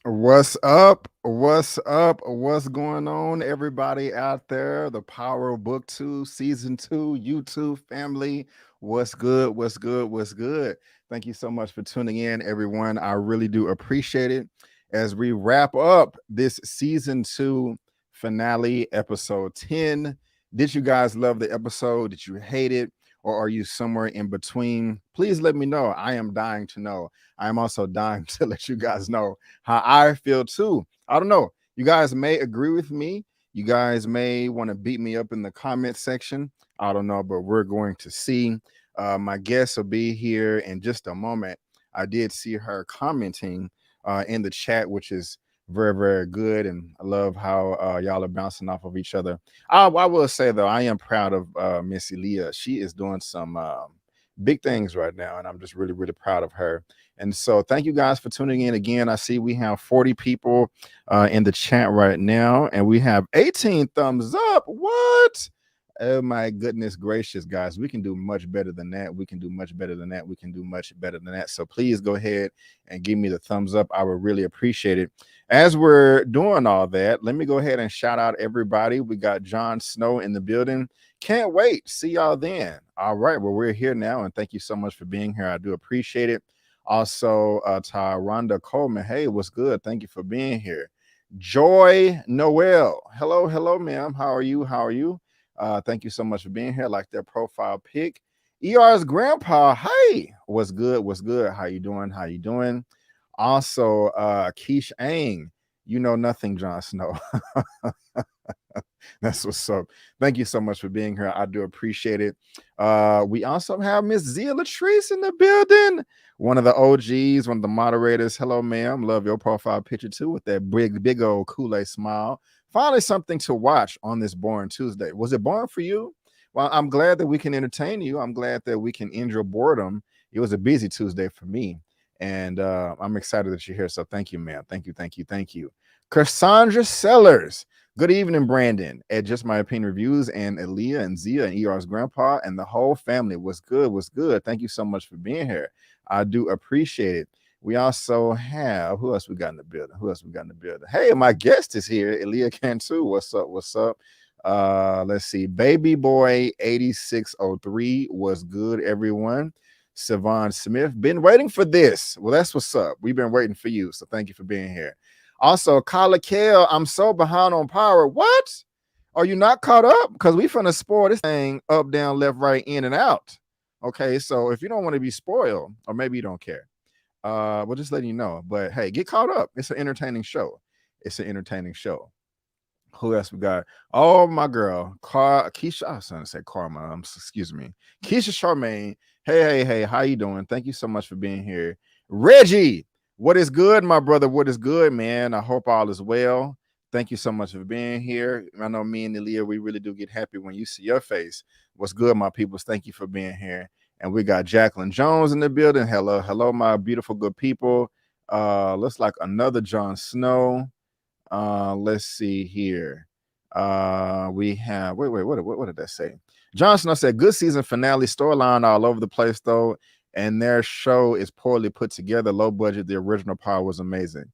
What's up? What's up? What's going on, everybody out there? The Power of Book 2, Season 2, YouTube family. What's good? What's good? What's good? Thank you so much for tuning in, everyone. I really do appreciate it as we wrap up this Season 2 finale, episode 10. Did you guys love the episode? Did you hate it? Or are you somewhere in between? Please let me know. I am dying to know. I am also dying to let you guys know how I feel too. I don't know. You guys may agree with me. You guys may want to beat me up in the comment section. I don't know, but we're going to see. My guest will be here in just a moment. I did see her commenting in the chat, which is very, very good. And I love how y'all are bouncing off of each other. I will say, though, I am proud of Miss Elia. She is doing some big things right now, and I'm just really, really proud of her. And so thank you guys for tuning in again. I see we have 40 people in the chat right now, and we have 18 thumbs up. What? Oh, my goodness gracious, guys. We can do much better than that. We can do much better than that. We can do much better than that. So please go ahead and give me the thumbs up. I would really appreciate it. As we're doing all that, let me go ahead and shout out everybody. We got Jon Snow in the building. Can't wait. See y'all then. All right. Well, we're here now, and thank you so much for being here. I do appreciate it. Also, Sharronda Coleman. Hey, what's good? Thank you for being here. Joy Noel. Hello, hello, ma'am. How are you? How are you? Thank you so much for being here. Like their profile pic. ER's grandpa. Hey, what's good? What's good? How you doing? How you doing? Also, Keish Ang. You know nothing, Jon Snow. That's what's up. Thank you so much for being here. I do appreciate it. We also have Miss Zia Latrice in the building. One of the OGs, one of the moderators. Hello, ma'am. Love your profile picture too with that big old Kool-Aid smile. Finally, something to watch on this boring Tuesday. Was it boring for you? Well, I'm glad that we can entertain you. I'm glad that we can end your boredom. It was a busy Tuesday for me. And I'm excited that you're here. So thank you, man. Thank you, thank you, thank you. Cassandra Sellers. Good evening, Brandon. At Just My Opinion Reviews and Elia and Zia and ER's grandpa and the whole family. What's good? What's good? Thank you so much for being here. I do appreciate it. We also have, who else we got in the building? Who else we got in the building? Hey, my guest is here, Elia Cantu. What's up? What's up? Let's see. Baby Boy 8603 was good, everyone. Savon Smith, been waiting for this. Well, that's what's up. We've been waiting for you. So thank you for being here. Also, Kyla Kale, I'm so behind on power. What? Are you not caught up? Because we finna spoil this thing up, down, left, right, in, and out. Okay, so if you don't want to be spoiled, or maybe you don't care, we'll just letting you know. But hey, get caught up. It's an entertaining show. It's an entertaining show. Who else we got? Oh, my girl, Keisha. I was trying to say Karma. Excuse me, Keisha Charmaine. Hey, how you doing? Thank you so much for being here. Reggie, what is good, my brother? What is good, man? I hope all is well. Thank you so much for being here. I know me and Elia, we really do get happy when you see your face. What's good, my peoples? Thank you for being here. And we got Jacqueline Jones in the building. Hello, my beautiful good people. Looks like another Jon Snow. Let's see here. We have what did that say? Jon Snow said good season finale, storyline all over the place though, and their show is poorly put together, low budget. The original part was amazing.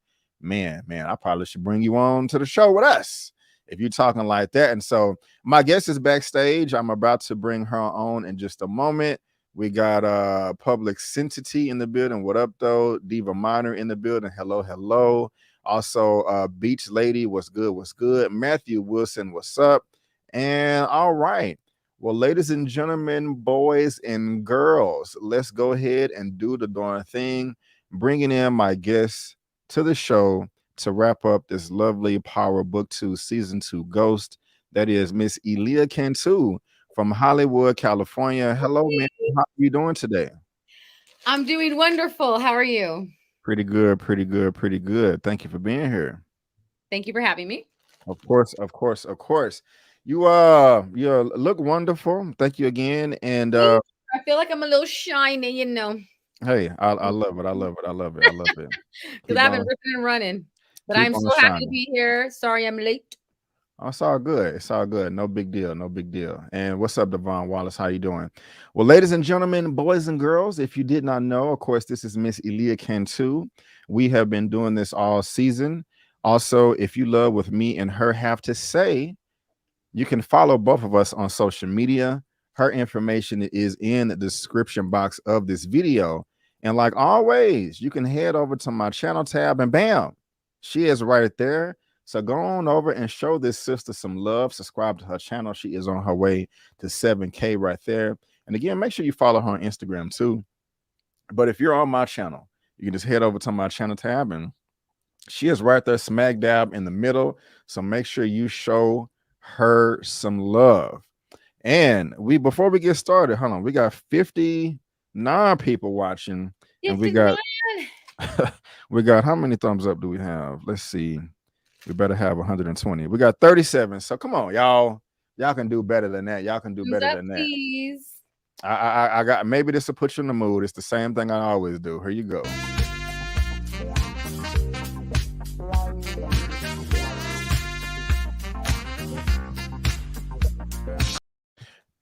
Man, I probably should bring you on to the show with us if you're talking like that. And so my guest is backstage. I'm about to bring her on in just a moment. We got Public Sentity in the building. What up though? Diva Minor in the building. Hello. Also, Beach Lady, what's good? Matthew Wilson, what's up? And all right. Well, ladies and gentlemen, boys and girls, let's go ahead and do the darn thing. Bringing in my guest to the show to wrap up this lovely Power Book 2 Season 2 Ghost. That is Miss Elia Cantu from Hollywood, California. Hello, man. How are you doing today? I'm doing wonderful. How are you? Pretty good. Thank you for being here. Thank you for having me. Of course. You look wonderful. Thank you again. And I feel like I'm a little shiny, hey, I love it. I love it. Because I've been ripping and running. But I'm so happy to be here. Sorry I'm late. Oh, it's all good. No big deal. And what's up, Devon Wallace? How you doing? Well, ladies and gentlemen, boys and girls, if you did not know, of course, this is Miss Elia Cantu. We have been doing this all season. Also, if you love what me and her have to say, you can follow both of us on social media. Her information is in the description box of this video. And like always, you can head over to my channel tab and bam, she is right there. So go on over and show this sister some love. Subscribe to her channel. She is on her way to 7K right there. And again, make sure you follow her on Instagram too. But if you're on my channel, you can just head over to my channel tab and she is right there smack dab in the middle. So make sure you show her some love. And before we get started, hold on, we got 59 people watching. And we got how many thumbs up do we have? Let's see. We better have 120. We got 37. So come on, y'all. Y'all can do better than that. Y'all can do better than that. Please. I got, maybe this will put you in the mood. It's the same thing I always do. Here you go.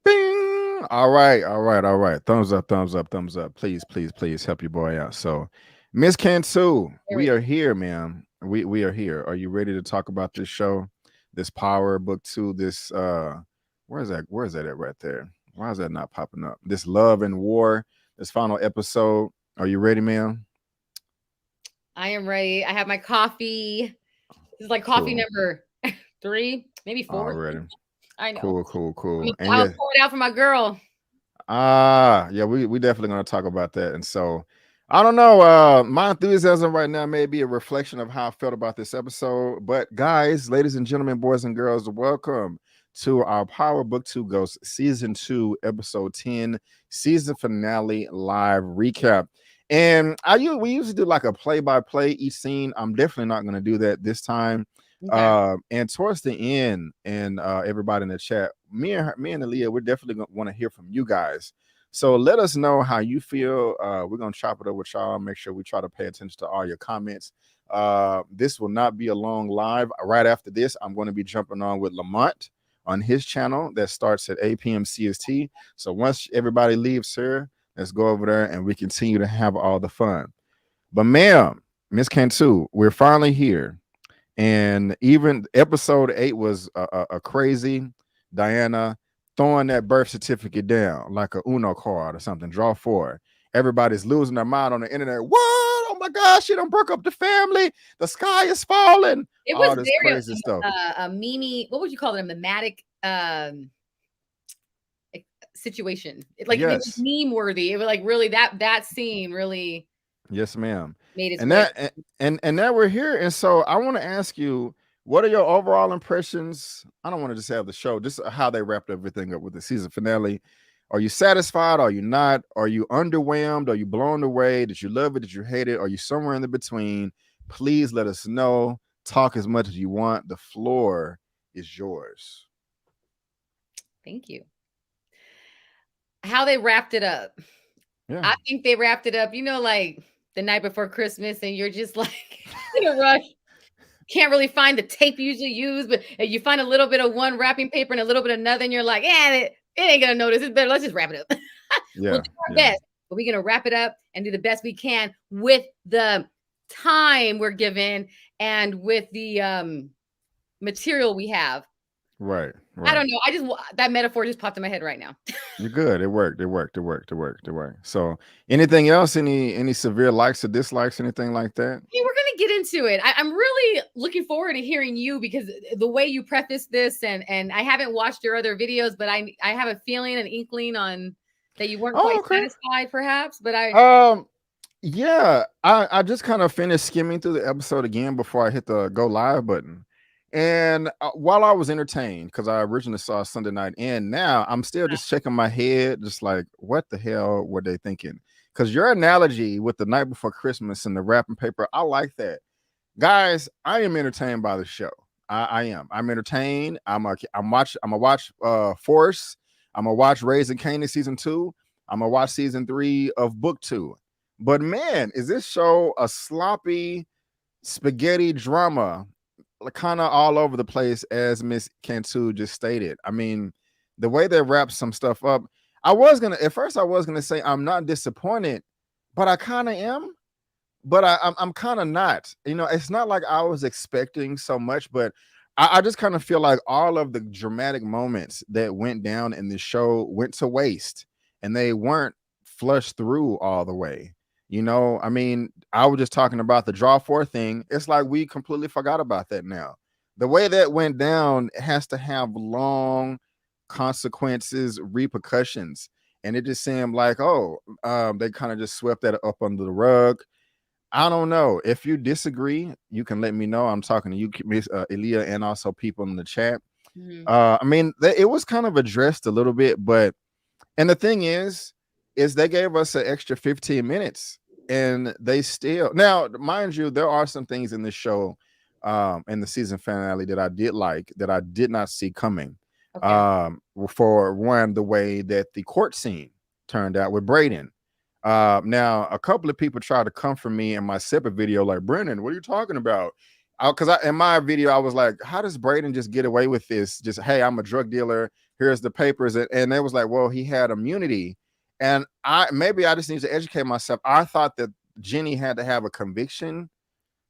Bing. All right. Thumbs up. Please help your boy out. So, Miss Cantu, we are here, man. We are here. Are you ready to talk about this show, this Power Book 2, this where is that at right there? Why is that not popping up? This Love and War, this final episode. Are you ready, ma'am? I am ready. I have my coffee. This is like coffee number 3, maybe 4. Already. I know. Cool. And I'll pour it out for my girl. Yeah, we definitely gonna talk about that. And so I don't know. My enthusiasm right now may be a reflection of how I felt about this episode. But guys, ladies and gentlemen, boys and girls, welcome to our Power Book 2 Ghost Season 2, Episode 10, season finale live recap. And we usually do like a play-by-play each scene. I'm definitely not going to do that this time. Okay. And towards the end, and everybody in the chat, me and Elia, we're definitely going to want to hear from you guys. So let us know how you feel. We're gonna chop it up with y'all. Make sure we try to pay attention to all your comments. This will not be a long live. Right after this, I'm going to be jumping on with Lamont on his channel that starts at 8 p.m. CST. So once everybody leaves here, let's go over there and we continue to have all the fun. But ma'am, Miss Cantu, we're finally here. And even episode 8 was a crazy Diana throwing that birth certificate down like a Uno card or something. Draw 4. Everybody's losing their mind on the internet. What? Oh my gosh, she done broke up the family. The sky is falling. It was All this very crazy stuff. a meme. What would you call it? A mimetic situation. It was Yes. meme worthy. It was like really that scene really Yes, ma'am. made its And way. and now we're here. And so I want to ask you, what are your overall impressions? I don't want to just have the show, just how they wrapped everything up with the season finale. Are you satisfied? Are you not? Are you underwhelmed? Are you blown away? Did you love it? Did you hate it? Are you somewhere in the between? Please let us know. Talk as much as you want. The floor is yours. Thank you. How they wrapped it up. Yeah. I think they wrapped it up, like the night before Christmas, and you're just like in a rush. Can't really find the tape you usually use, but you find a little bit of one wrapping paper and a little bit of another, and you're like, it ain't gonna notice. It's better. Let's just wrap it up. We'll Yeah. do our Yeah. best, but we're gonna wrap it up and do the best we can with the time we're given and with the material we have. Right. I Right. don't know. That metaphor just popped in my head right now. You're good. It worked. It worked. It worked. It worked. It worked. So, anything else? Any severe likes or dislikes? Anything like that? Hey, we're gonna get into it. I'm really looking forward to hearing you because the way you preface this, and I haven't watched your other videos, but I have a feeling, an inkling on that you weren't Oh, quite okay. satisfied, perhaps. But Yeah. I just kind of finished skimming through the episode again before I hit the go live button. And while I was entertained, because I originally saw Sunday night, and now I'm still just shaking my head, just like, what the hell were they thinking? Because your analogy with the night before Christmas and the wrapping paper, I like that. Guys, I am entertained by the show. I am. I'm entertained. I'm gonna watch Force. I'm gonna watch Raising Kane season 2. I'm gonna watch season 3 of book 2. But man, is this show a sloppy spaghetti drama, kind of all over the place, as Miss Cantu just stated. I mean, the way they wrap some stuff up, at first I was gonna say I'm not disappointed, but I kind of am. But I'm kind of not. It's not like I was expecting so much, but I just kind of feel like all of the dramatic moments that went down in the show went to waste, and they weren't flushed through all the way. I mean, I was just talking about the draw 4 thing. It's like we completely forgot about that now. The way that went down has to have long consequences, repercussions, and it just seemed like, they kind of just swept that up under the rug. I don't know. If you disagree, you can let me know. I'm talking to you, Miss Elia, and also people in the chat. Mhm. I mean, it was kind of addressed a little bit, but and the thing is they gave us an extra 15 minutes, and they still now, mind you, there are some things in this show, in the season finale that I did like that I did not see coming. Okay. For one, the way that the court scene turned out with Braden. Now a couple of people tried to come for me in my separate video, like, Brennan, what are you talking about? Because in my video, I was like, how does Braden just get away with this? Just, hey, I'm a drug dealer. Here's the papers. And they was like, well, he had immunity. And I just need to educate myself. I thought that Jenny had to have a conviction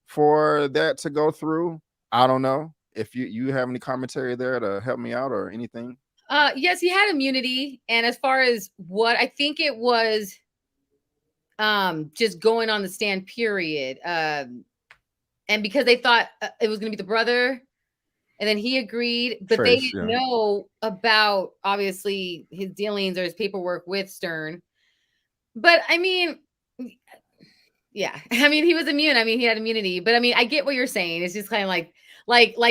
for that to go through. I don't know if you have any commentary there to help me out or anything. Yes, he had immunity, and as far as what I think it was, just going on the stand, period. And because they thought it was going to be the brother, and then he agreed, but they Trace, didn't yeah. know about obviously his dealings or his paperwork with Stern. But I mean, Yeah. I mean, he was immune. I mean, he had immunity, but I mean, I get what you're saying. It's just kind of like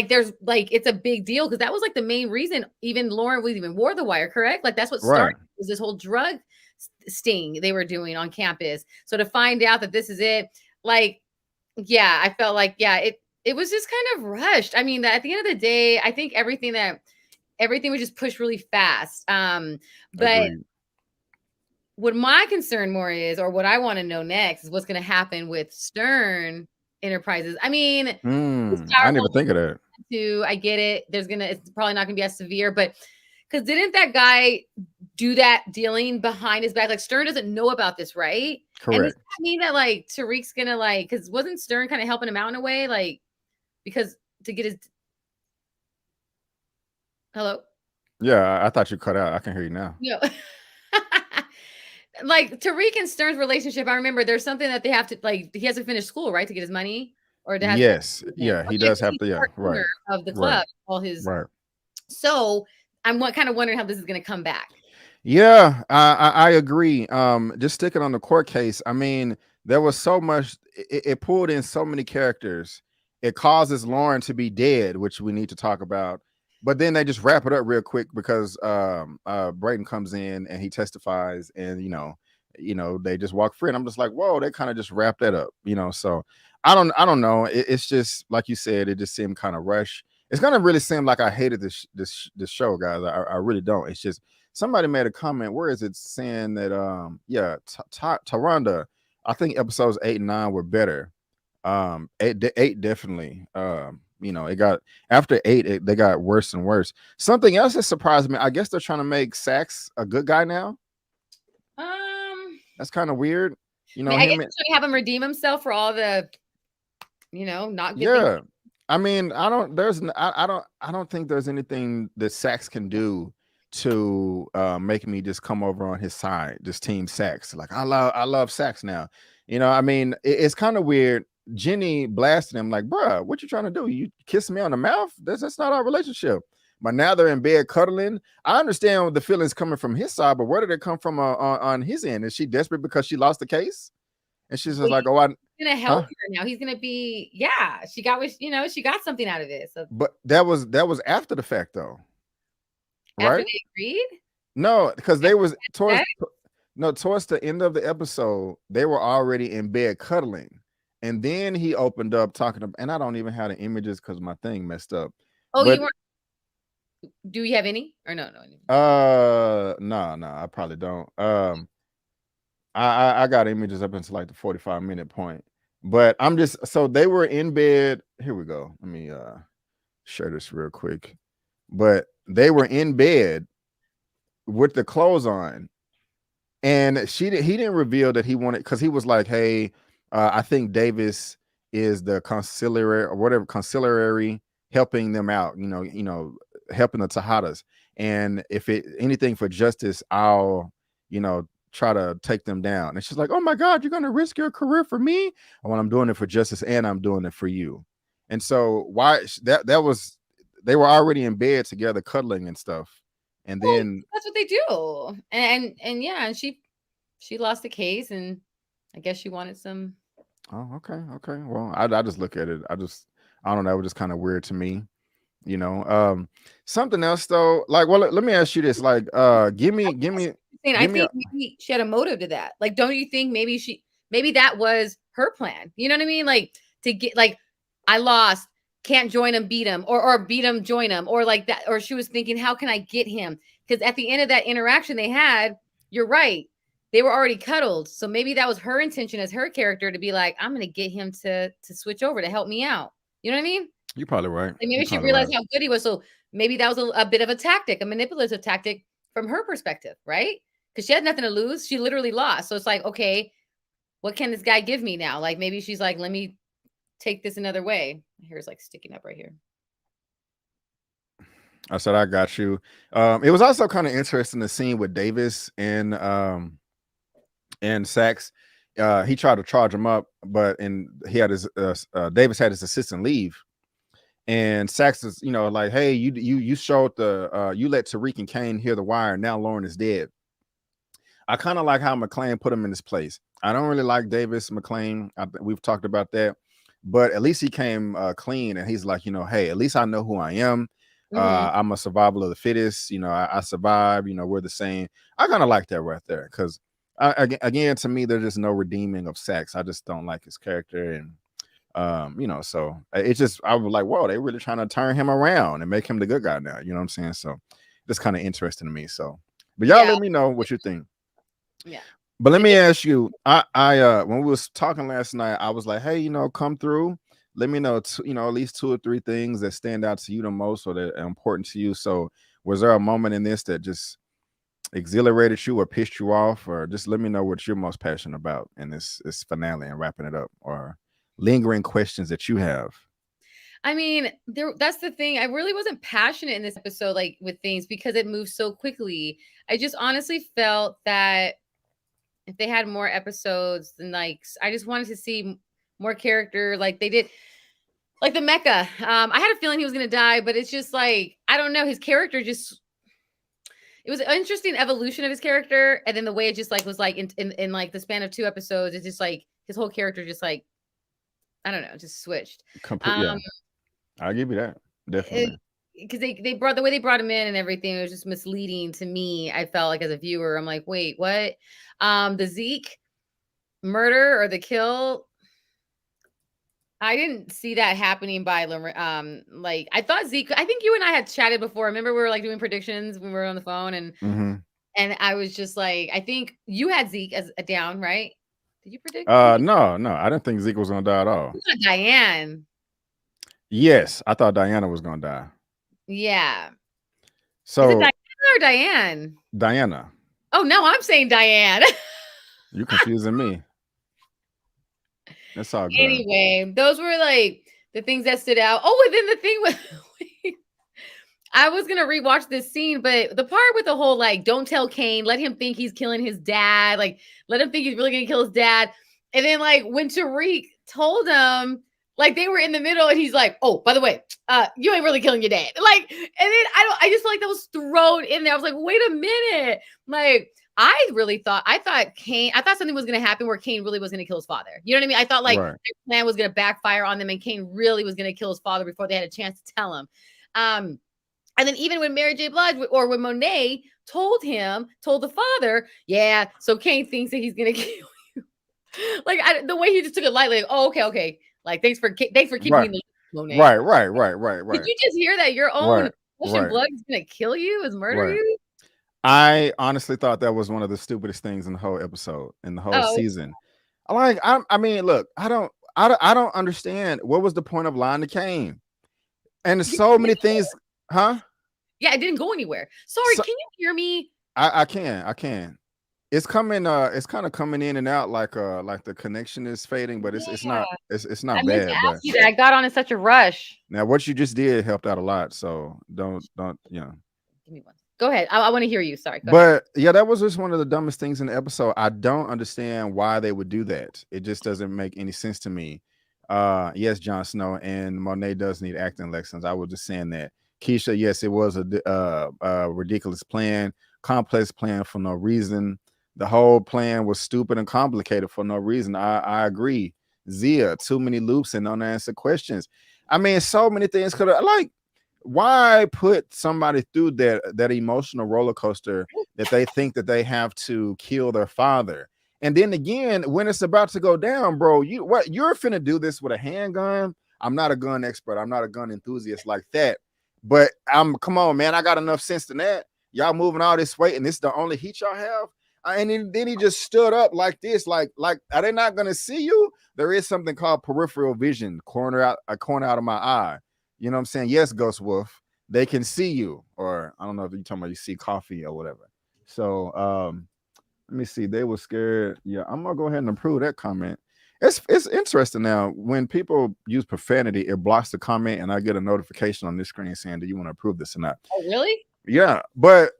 there's like it's a big deal because that was like the main reason even Lauren was even wore the wire, correct? Like that's what started Right. was this whole drug sting they were doing on campus. So to find out that this is it, like, yeah, I felt like it was just kind of rushed. I mean, that at the end of the day, I think everything was just pushed really fast. But Agreed. what my concern more is, or what I want to know next, is what's going to happen with Stern Enterprises. I mean, it's I didn't even powerful think of that. too. I get it. It's probably not going to be as severe, but because didn't that guy do that dealing behind his back? Like Stern doesn't know about this, right? And does Correct. that mean that like Tariq's gonna like? Because wasn't Stern kind of helping him out in a way, like because to get his hello, Yeah, I thought you cut out. I can hear you now. you know. Like Tariq and Stern's relationship, I remember there's something that they have to like. He has to finish school, right, to get his money, or to have Yes. him. Yeah, Oh he yeah, does 'cause have he's to. Yeah. part Right. owner of the Right. club. All his Right. so I'm kind of wondering how this is going to come back. Yeah, I agree. Just sticking on the court case, I mean, there was so much. It pulled in so many characters. It causes Lauren to be dead, which we need to talk about. But then they just wrap it up real quick because Brayden comes in and he testifies, and they just walk free. And I'm just like, whoa, they kind of just wrap that up, So I don't know. It's just like you said, it just seemed kind of rushed. It's gonna really seem like I hated this show, guys. I really don't. It's just somebody made a comment. Where is it saying that? Taronda. I think episodes 8 and 9 were better. Eight definitely. It got after 8, they got worse and worse. Something else that surprised me. I guess they're trying to make Sax a good guy now. That's kind of weird. I mean, I guess Him. you have him redeem himself for all the, not good things. Yeah. I mean, I don't. There's. I don't. I don't think there's anything that Sax can do to make me just come over on his side. Just team Sax. Like I love Sax now. I mean, it's kind of weird. Jenny blasted him like, "Bruh, what you trying to do? You kiss me on the mouth? That's not our relationship." But now they're in bed cuddling. I understand the feelings coming from his side, but where did it come from on his end? Is she desperate because she lost the case? And she's just Well, like, he's "Oh, gonna help huh?" her now. He's gonna be, yeah. She got what she got something out of it. So But that was after the fact, though, after right? they agreed, No, because they was towards that, no towards the end of the episode, they were already in bed cuddling, and then he opened up talking about, and I don't even have the images because my thing messed up. oh, you But weren't. Do you have any or no? no, I probably don't. I got images up until like the 45-minute point, but I'm just so they were in bed. Here we go. Let me share this real quick. But they were in bed with the clothes on, and he didn't reveal that he wanted, because he was like, hey, I think Davis is the conciliary or whatever, conciliary, helping them out, helping the Tejadas, and if it anything for justice, I'll try to take them down. And she's like, oh my god, you're gonna risk your career for me? And when I'm doing it for justice, and I'm doing it for you. And so why that was, they were already in bed together cuddling and stuff, and Well, then that's what they do. And yeah, and she lost the case, and I guess she wanted some. oh, okay. Well, I just look at it. I don't know. It was just kind of weird to me, you know. Something else though, like, well, let me ask you this. Like, give me, I give me a. think maybe she had a motive to that. Like, don't you think maybe that was her plan? You know what I mean? Like to get like, I lost, can't join him, beat him, or beat him, join him, or like that. Or she was thinking, how can I get him? Because at the end of that interaction they had, you're right. They were already cuddled. So maybe that was her intention as her character to be like, I'm gonna get him to switch over to help me out. You know what I mean? You're probably right. Like maybe You're she probably right. realized how good he was. So maybe that was a bit of a tactic, a manipulative tactic from her perspective, right? Because she had nothing to lose. She literally lost. So it's like, okay, what can this guy give me now? Like maybe she's like, let me take this another way. My hair's like sticking up right here. I said I got you. It was also kind of interesting the scene with Davis and Sax. He tried to charge him up, but he had his Davis had his assistant leave, and Sax is like, hey, you showed you let Tariq and Kane hear the wire. Now Lauren is dead. I kind of like how McClain put him in his place. I don't really like Davis McClain. We've talked about that, but at least he came clean, and he's like, hey, at least I know who I am. Mhm. I'm a survival of the fittest. I survive. We're the same. I kind of like that right there because, again, to me, there's just no redeeming of Sax. I just don't like his character, and so it's just I was like, whoa, they really trying to turn him around and make him the good guy now. You know what I'm saying? So that's kind of interesting to me. So, but y'all Yeah. let me know what you think. Yeah. But let It me did. ask you, when we was talking last night, I was like, hey, come through. Let me know, at least 2 or 3 things that stand out to you the most or that are important to you. So was there a moment in this that just exhilarated you or pissed you off? Or just let me know what you're most passionate about in this finale and wrapping it up, or lingering questions that you have. I mean, that's the thing. I really wasn't passionate in this episode, like with things, because it moved so quickly. I just honestly felt that if they had more episodes, then I just wanted to see more character, like they did, like the mecha. I had a feeling he was gonna die, but it's just like I don't know. His character just it was an interesting evolution of his character, and then the way it just was like in like the span of 2 episodes, it's just like his whole character just like I don't know, just switched. Complete, Um, yeah. I'll give you that. Definitely. because they brought the way they brought him in and everything, it was just misleading to me. I felt like as a viewer, I'm like, wait, what? The Zeke murder or the kill, I didn't see that happening by like I thought Zeke. I think you and I had chatted before. Remember we were like doing predictions when we were on the phone, Mm-hmm. and I was just like, I think you had Zeke as a down, right? Did you predict Zeke? No, I didn't think Zeke was gonna die at all. You got Diane. Yes, I thought Diana was gonna die. Yeah. Is it So Diana or Diane? Diana, Oh no, I'm saying Diane. you confusing me. That's all good. Anyway, those were like the things that stood out. Oh, and then the thing with I was gonna rewatch this scene, but the part with the whole like, don't tell Kane, let him think he's killing his dad, like let him think he's really gonna kill his dad. And then like when Tariq told him, like they were in the middle, and he's like, oh, by the way, you ain't really killing your dad. Like, and then I just feel like that was thrown in there. I was like, wait a minute. Like, I thought Kane, I thought something was gonna happen where Kane really was gonna kill his father. You know what I mean? I thought like Right. their plan was gonna backfire on them and Kane really was gonna kill his father before they had a chance to tell him. And then even when Mary J. Blige or when Monet told the father, yeah, so Kane thinks that he's gonna kill you. Like the way he just took it lightly, like, oh, okay. Like thanks for keeping me Right. in the loop, Monet. Right. Right. Right. Right. Did Right. you just hear that your own Right. flesh and Right. blood is gonna kill you, is murder Right. you? I honestly thought that was one of the stupidest things in the whole episode, in the whole Oh, season. I mean, look, I don't understand what was the point of lying to Kane. And there's so many things, huh? yeah, it didn't go anywhere. Sorry, So can you hear me? I can. It's coming. It's kind of coming in and out like the connection is fading, but it's Yeah, not. It's I not meant to bad. But ask you that. I got on in such a rush. now what you just did helped out a lot. So don't. Give me one. Go ahead. I want to hear you. Sorry. Go ahead. But yeah, that was just one of the dumbest things in the episode. I don't understand why they would do that. It just doesn't make any sense to me. Yes, Jon Snow and Monet does need acting lessons. I was just saying that. Keisha, yes, it was a ridiculous plan, complex plan for no reason. The whole plan was stupid and complicated for no reason. I agree. Zia, too many loops and unanswered questions. I mean, so many things could have why put somebody through that emotional roller coaster that they think that they have to kill their father, and then again when it's about to go down, bro, you're finna do this with a handgun? I'm not a gun expert, I'm not a gun enthusiast like that, but come on, man, I got enough sense than that. Y'all moving all this weight and this is the only heat y'all have. And then he just stood up like this, like are they not gonna see you? There is something called peripheral vision, a corner out of my eye. You know what I'm saying? Yes, Ghost Wolf, they can see you. Or I don't know if you're talking about you see coffee or whatever. So let me see. They were scared. Yeah, I'm gonna go ahead and approve that comment. It's interesting now. When people use profanity, it blocks the comment, and I get a notification on this screen saying, "Do you want to approve this or not?" Oh, really? Yeah, but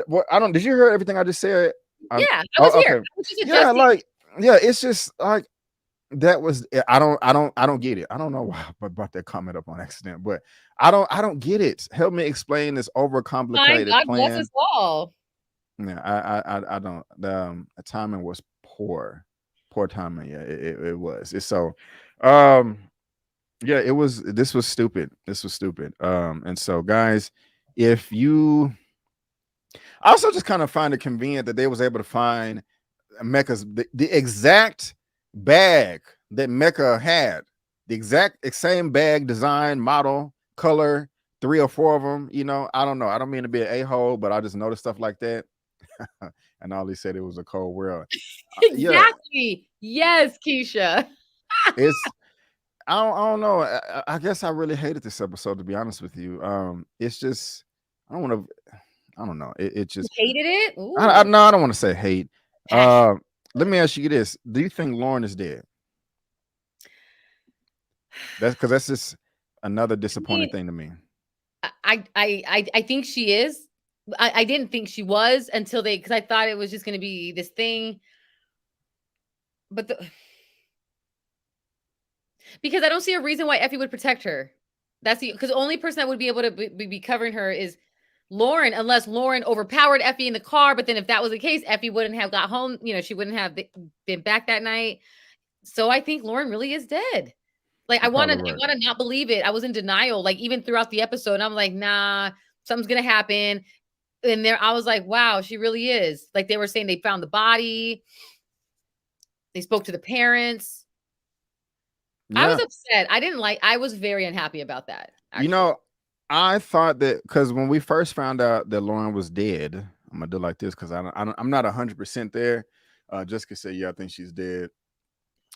what I don't. Did you hear everything I just said? Yeah, I was here. Okay. I was just Yeah, adjusting. it's just like that was I don't get it. I don't know why I brought that comment up on accident, but I don't get it. Help me explain this Fine. overcomplicated God bless plan. us all. Yeah, I don't. The timing was poor timing. Yeah, it was. It's so, um, yeah, it was. This was stupid. This was stupid. And so guys, if you, I also just kind of find it convenient that they was able to find Mecca's the exact bag that Mecca had, the exact same bag, design, model, color, three or four of them. You know, I don't know. I don't mean to be an a-hole, but I just noticed stuff like that. And all he said it was a cold world. Yeah, Exactly. Yes, Keisha. it's I don't know. I guess I really hated this episode, to be honest with you. It's just I don't want to. I don't know. It You just hated it? I Ooh, no, I don't want to say hate. passion. Let me ask you this: do you think Lauren is dead? That's because that's just another I disappointing mean, thing to me. I think she is. I didn't think she was until they because I thought it was just going to be this thing, but because I don't see a reason why Effie would protect her. That's the because the only person that would be able to be covering her is Lauren, unless Lauren overpowered Effie in the car. But then if that was the case, Effie wouldn't have got home. You know, she wouldn't have been back that night. So I think Lauren really is dead. Like You're probably I right. want to not believe it. I was in denial, like even throughout the episode. I'm like, nah, something's gonna happen. And there, I was like, wow, she really is. Like they were saying, they found the body. They spoke to the parents. I was Yeah, upset. I didn't like. I was very unhappy about that. you Actually, know, I thought that because when we first found out that Lauren was dead, I'm gonna do like this because I'm not 100% there. Jessica said, "Yeah, I think she's dead."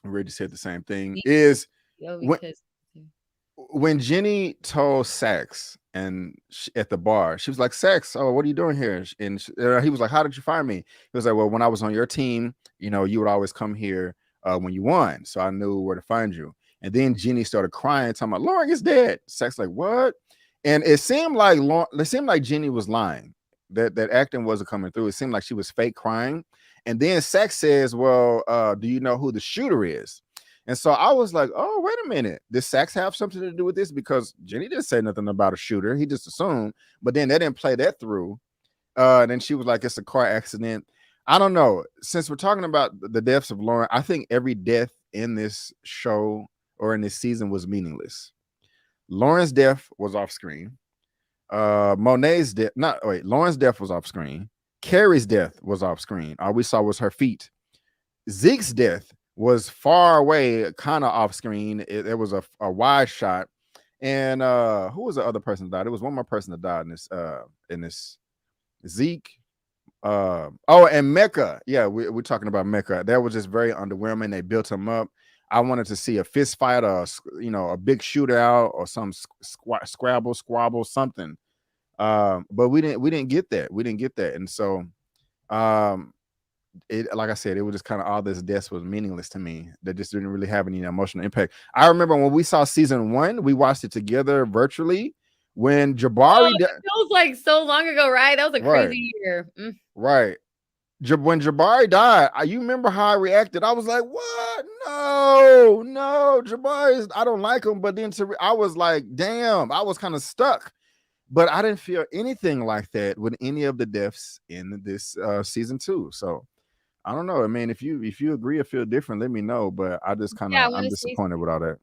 Reggie said the same thing. Is when because when Jenny told Sax and at the bar, she was like, "Sax, oh, what are you doing here?" And he was like, "How did you find me?" He was like, "Well, when I was on your team, you know, you would always come here when you won, so I knew where to find you." And then Jenny started crying, talking about Lauren is dead. Sax like, "What?" And it seemed like Jenny was lying. That acting wasn't coming through. It seemed like she was fake crying. And then Sax says, "Well, do you know who the shooter is?" And so I was like, oh, wait a minute. Does Sax have something to do with this? Because Jenny didn't say nothing about a shooter. He just assumed. But then they didn't play that through. And then she was like, it's a car accident. I don't know. Since we're talking about the deaths of Lauren, I think every death in this show or in this season was meaningless. Lauren's death was off screen. Monet's death, not wait, Lauren's death was off screen. Carrie's death was off screen. All we saw was her feet. Zeke's death was far away, kind of off screen. It was a wide shot. And who was the other person that died? It was one more person that died in this Zeke. Oh, and Mecca. Yeah, we're talking about Mecca. That was just very underwhelming. They built him up. I wanted to see a fist fight or a big shootout or some scrabble, squabble, something. But we didn't get that. We didn't get that. And so um it, like I said, it was just kind of all this death was meaningless to me. That just didn't really have any emotional impact. I remember when we saw season 1, we watched it together virtually. When oh, Jabari, it feels like so long ago, right? That was a right, crazy year. right, when Jabari died, you remember how I reacted? I was like, "What? No, no, Jabari, I don't like him." But then I was like, "Damn!" I was kind of stuck. But I didn't feel anything like that with any of the deaths in this season 2. So I don't know. I mean, if you agree or feel different, let me know. But I just kind Yeah, I of want I'm to say. disappointed with all that.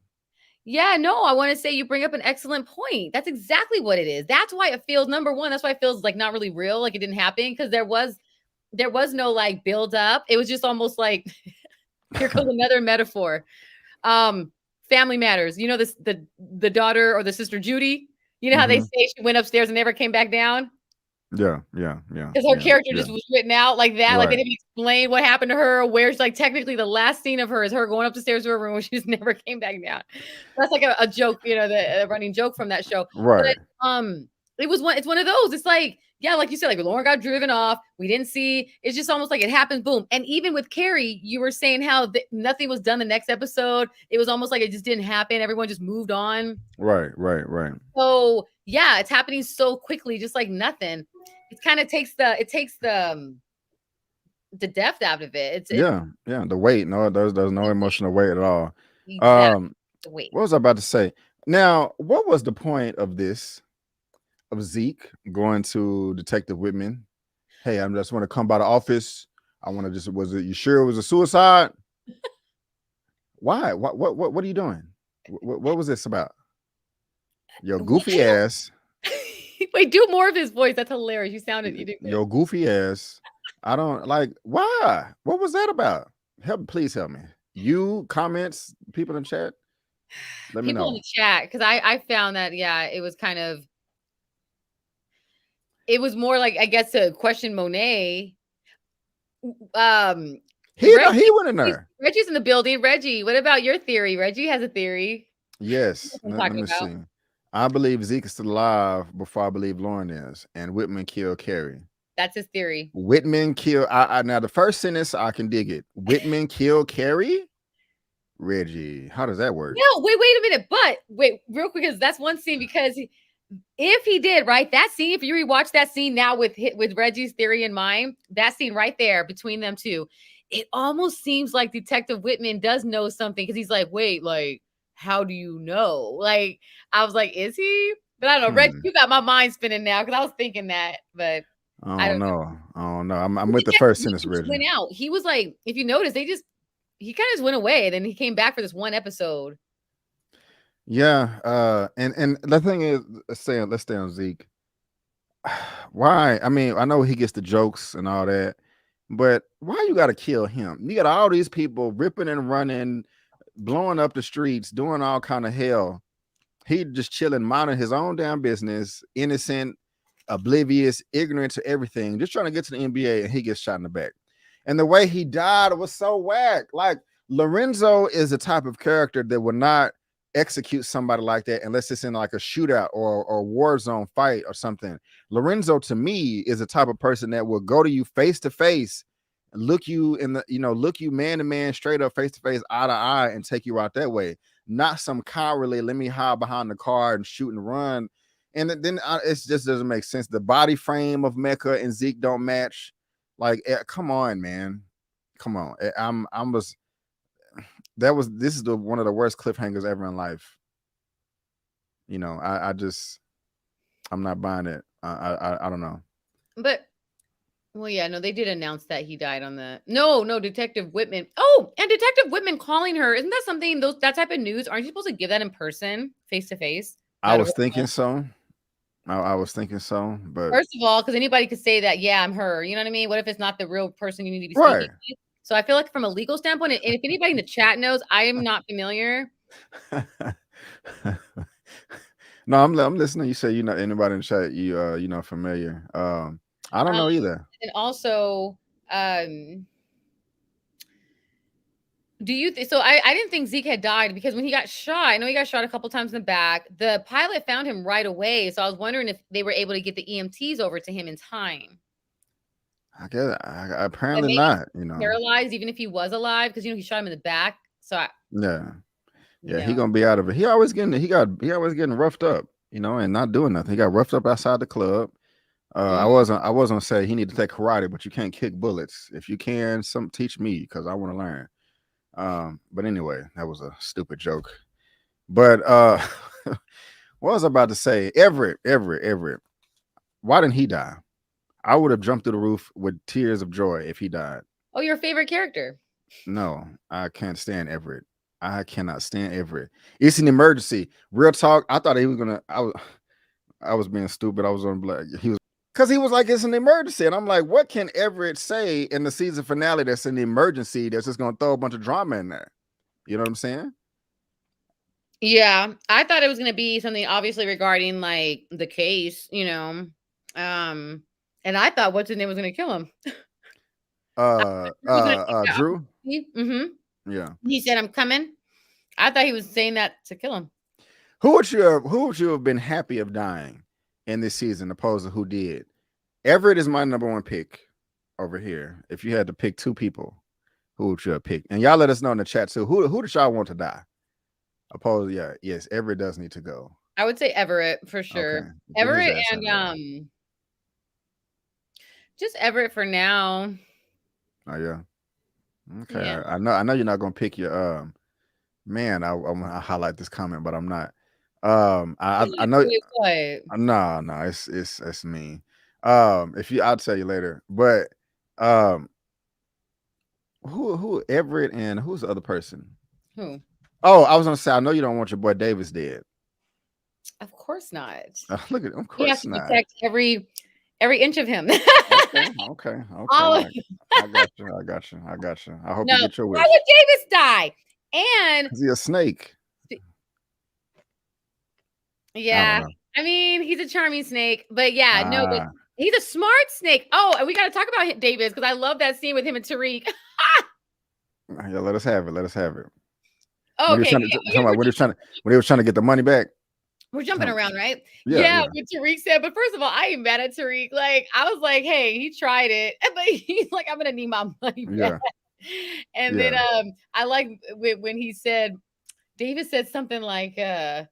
Yeah, no, I want to say you bring up an excellent point. That's exactly what it is. That's why it feels number one. That's why it feels like not really real, like it didn't happen because there was no like build up. It was just almost like here goes another metaphor. Um, Family Matters. You know this the daughter or the sister Judy. You know how they Hmm. say she went upstairs and never came back down Yeah, yeah, yeah, because her yeah, character yeah. just was written out like that. Like they Right, didn't explain what happened to her. Where's like technically the last scene of her is her going up the stairs to her room when she just never came back down. That's like a joke, the running joke from that show. But right. it was one. It's one of those. It's like yeah, like you said, like Lauren got driven off. We didn't see. It's just almost like it happens, boom. And even with Carrie, you were saying how nothing was done the next episode. It was almost like it just didn't happen. Everyone just moved on. Right, right, right. So yeah, it's happening so quickly, just like nothing. It kind of takes the depth out of it. It's Yeah, yeah. The weight, no, there's no emotional weight at all. exactly Um, the weight. what was I about to say? Now, what was the point of this of Zeke going to Detective Whitman? Hey, I just want to come by the office. I want to just, was it, you sure it was a suicide? Why? What are you doing? What was this about? Your goofy ass. Wait, do more of his voice. That's hilarious. You did good. Your goofy ass. I don't like, why? What was that about? Please help me. You, comments, people in chat, let me People in know. the chat, because I found that, yeah, it was kind of, it was more like, I guess, to question Monet. Um, He went in there. Reggie's in the building. Reggie, what about your theory? Reggie has a theory. Yes. What I'm Let talking me about. see. I believe Zeke is still alive before I believe Lauren is, and Whitman killed Carrie. That's his theory. Whitman killed. I now the first sentence I can dig it. Whitman killed Carrie. Reggie, how does that work? No, wait a minute. But wait, real quick, because that's one scene. Because if he did, right, that scene, if you rewatch that scene now with Reggie's theory in mind, that scene right there between them two, it almost seems like Detective Whitman does know something, because he's like, wait, like, how do you know? Like, I was like, is he? But I don't know, Reggie, you got my mind spinning now, because I was thinking that, but I I don't don't know. know. I don't know. I'm But with the Detective first sentence, Whitman just Reggie. went out. He was like, if you notice, he kind of just went away, and then he came back for this one episode. Yeah. And the thing is, let's stay on Zeke. Why? I mean, I know he gets the jokes and all that, but why you got to kill him? You got all these people ripping and running, blowing up the streets, doing all kind of hell. He just chilling, minding his own damn business, innocent, oblivious, ignorant to everything, just trying to get to the NBA, and he gets shot in the back. And the way he died was so whack. Like, Lorenzo is the type of character that would not execute somebody like that unless it's in like a shootout or war zone fight or something. Lorenzo, to me, is the type of person that will go to you face to face, look you in the, look you man to man, straight up, face to face, eye to eye, and take you out that way. Not some cowardly, let me hide behind the car and shoot and run. And then it just doesn't make sense. The body frame of Mecca and Zeke don't match. Like, come on, man, come on. This is one of the worst cliffhangers ever in life. I'm not buying it. I don't know. But well, yeah, no, they did announce that he died on the no, Detective Whitman. Oh, and Detective Whitman calling her. Isn't that something, that type of news? Aren't you supposed to give that in person, face to face? I was thinking so. I was thinking so, but first of all, because anybody could say that, yeah, I'm her. You know what I mean? What if it's not the real person you need to be right. speaking to? So I feel like from a legal standpoint, and if anybody in the chat knows, I am not familiar. No, I'm listening. You say you're not anybody in the chat. You know, familiar. I don't know either. And also, do you so I didn't think Zeke had died, because when he got shot, I know he got shot a couple times in the back. The pilot found him right away, so I was wondering if they were able to get the EMTs over to him in time. I guess apparently not. Paralyzed, even if he was alive, because he shot him in the back. So yeah, he gonna be out of it. He always getting roughed up, and not doing nothing. He got roughed up outside the club. I wasn't gonna say he need to take karate, but you can't kick bullets. If you can, teach me, because I want to learn. But anyway, that was a stupid joke. But what was I about to say? Everett. Why didn't he die? I would have jumped through the roof with tears of joy if he died. Oh, your favorite character? No, I can't stand Everett. I cannot stand Everett. It's an emergency. Real talk. I thought he was gonna. I was being stupid. I was on black. Because he was like, it's an emergency. And I'm like, what can Everett say in the season finale that's an emergency that's just going to throw a bunch of drama in there? You know what I'm saying? Yeah. I thought it was going to be something obviously regarding like the case, and I thought what's his name was going to kill him. Drew? Mm-hmm. Yeah. He said, I'm coming. I thought he was saying that to kill him. Who would you have been happy of dying in this season opposed to who did? Everett is my number one pick over here. If you had to pick two people, who would you have picked? And y'all let us know in the chat too. Who did y'all want to die? Yes, Everett does need to go. I would say Everett for sure. Okay. Everett and just Everett for now. Oh yeah. Okay. Yeah. I know you're not gonna pick your man. I'm gonna highlight this comment, but I'm not. I know. No, it's me. If you, I'll tell you later. But um, who Everett and who's the other person? Who? Oh, I was gonna say, I know you don't want your boy Davis dead. Of course not. Look at him. Of We have course to not. protect every inch of him. Okay, okay, okay. All I got you. I got you. I got you. I hope No, you get your why wish. would Davis die? And Is he a snake? I don't yeah, know. I mean, he's a charming snake, but yeah, no, but Ah, he's a smart snake. Oh, and we got to talk about Davis because I love that scene with him and Tariq. yeah. Let us have it. Let us have it. Oh, When he was okay, trying to talking about when he was trying to get the money back. we're jumping Um, around, right? Yeah, Yeah, yeah, what Tariq said. But first of all, I ain't mad at Tariq. Like, I was like, hey, he tried it, but he's like, I'm gonna need my money back. yeah, And then yeah. I like when he said Davis said something like because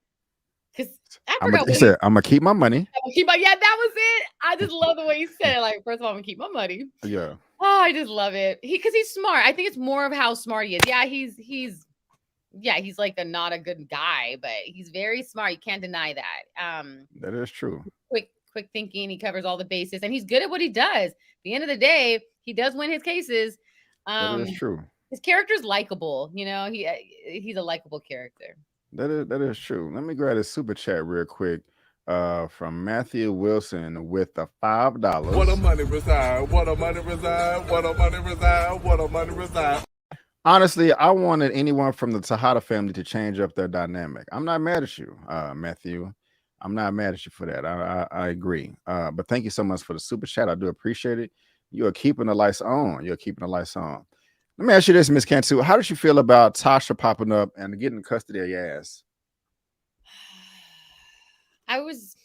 I forgot He what he said, I'm gonna keep my money. keep my yeah, that was it. I just love the way he said it. Like, first of all, I'm gonna keep my money. Yeah, Oh, I just love it. Because he's smart. I think it's more of how smart he is. Yeah, he's like a not a good guy, but he's very smart. You can't deny that. that is true. Quick thinking. He covers all the bases, and he's good at what he does. At the end of the day, he does win his cases. That Um, is true. his character's likable. You know, he's a likable character. That is true. Let me grab this super chat real quick. From Matthew Wilson with the $5. What a money reside, what a money reside, what a money reside, what a money reside. Honestly, I wanted anyone from the Tejada family to change up their dynamic. I'm not mad at you, Matthew. I'm not mad at you for that. I agree. But thank you so much for the super chat. I do appreciate it. You are keeping the lights on. You're keeping the lights on. Let me ask you this, Miss Cantu. How did you feel about Tasha popping up and getting custody of your ass? I was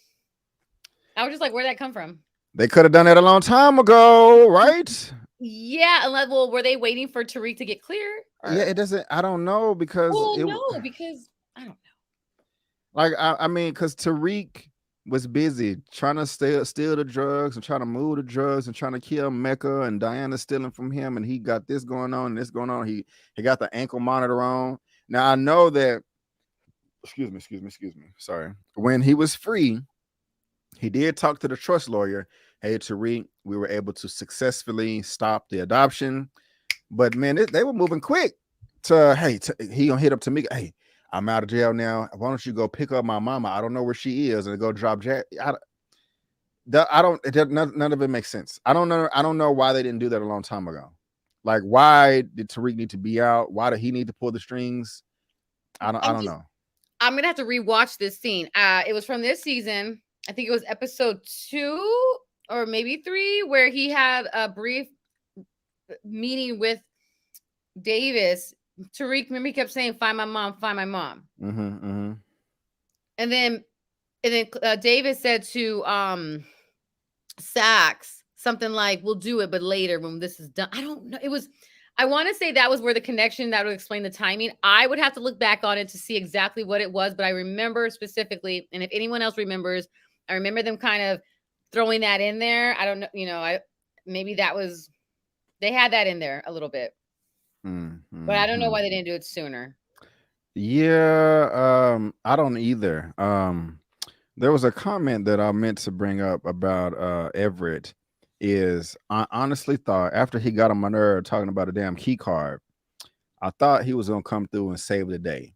just like, where'd that come from? They could have done that a long time ago, right? Yeah, unless well, were they waiting for Tariq to get clear? Yeah, Or it doesn't. I don't know because well, it. no, because I don't know. Like I mean, because Tariq was busy trying to steal the drugs and trying to move the drugs and trying to kill Mecca and Diana stealing from him, and he got this going on and this going on. He got the ankle monitor on. Now I know that. Excuse me. Sorry. When he was free, he did talk to the trust lawyer. Hey, Tariq, we were able to successfully stop the adoption, but man, they were moving quick. He gonna hit up to me. Hey, I'm out of jail now. Why don't you go pick up my mama? I don't know where she is, and go drop Jack. I don't. None of it makes sense. I don't know. I don't know why they didn't do that a long time ago. Like, why did Tariq need to be out? Why did he need to pull the strings? I don't know. I'm gonna have to rewatch this scene. It was from this season. I think it was episode 2 or maybe 3, where he had a brief meeting with Davis. Tariq, remember he kept saying, "Find my mom, find my mom." And then Davis said to Sax something like, "We'll do it, but later when this is done." I don't know. It was. I want to say that was where the connection that would explain the timing. I would have to look back on it to see exactly what it was, but I remember specifically, and if anyone else remembers, I remember them kind of throwing that in there. I don't know, maybe that was they had that in there a little bit, but I don't know why they didn't do it sooner. Yeah, I don't either. There was a comment that I meant to bring up about Everett. Is I honestly thought after he got on my nerve talking about a damn key card, I thought he was gonna come through and save the day.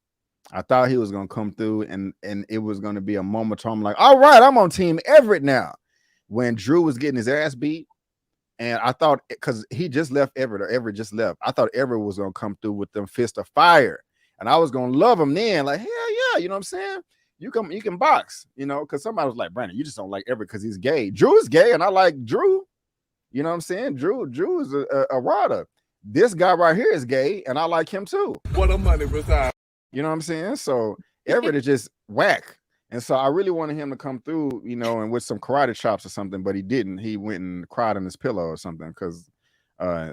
I thought he was gonna come through and it was gonna be a moment where I'm like, all right, I'm on team Everett now. When Drew was getting his ass beat, and I thought because he just left Everett or Everett just left, I thought Everett was gonna come through with them fist of fire, and I was gonna love him then, like hell yeah, you know what I'm saying? You can box, because somebody was like, Brandon, you just don't like Everett because he's gay. Drew is gay, and I like Drew. You know what I'm saying? Drew is a rider. This guy right here is gay, and I like him too. What a money reside. You know what I'm saying? So Everett is just whack. And so I really wanted him to come through, and with some karate chops or something, but he didn't. He went and cried in his pillow or something because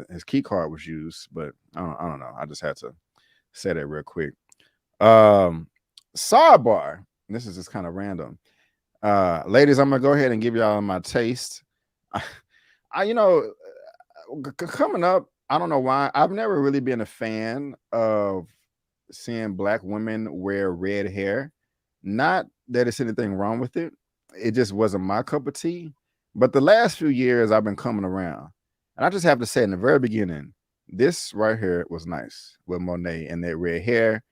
his key card was used. But I don't know. I just had to say that real quick. Sidebar. This is just kind of random. Ladies, I'm gonna go ahead and give y'all my taste. Coming up, I don't know why. I've never really been a fan of seeing black women wear red hair. Not that it's anything wrong with it. It just wasn't my cup of tea. But the last few years, I've been coming around, and I just have to say, in the very beginning, this right here was nice with Monet and that red hair.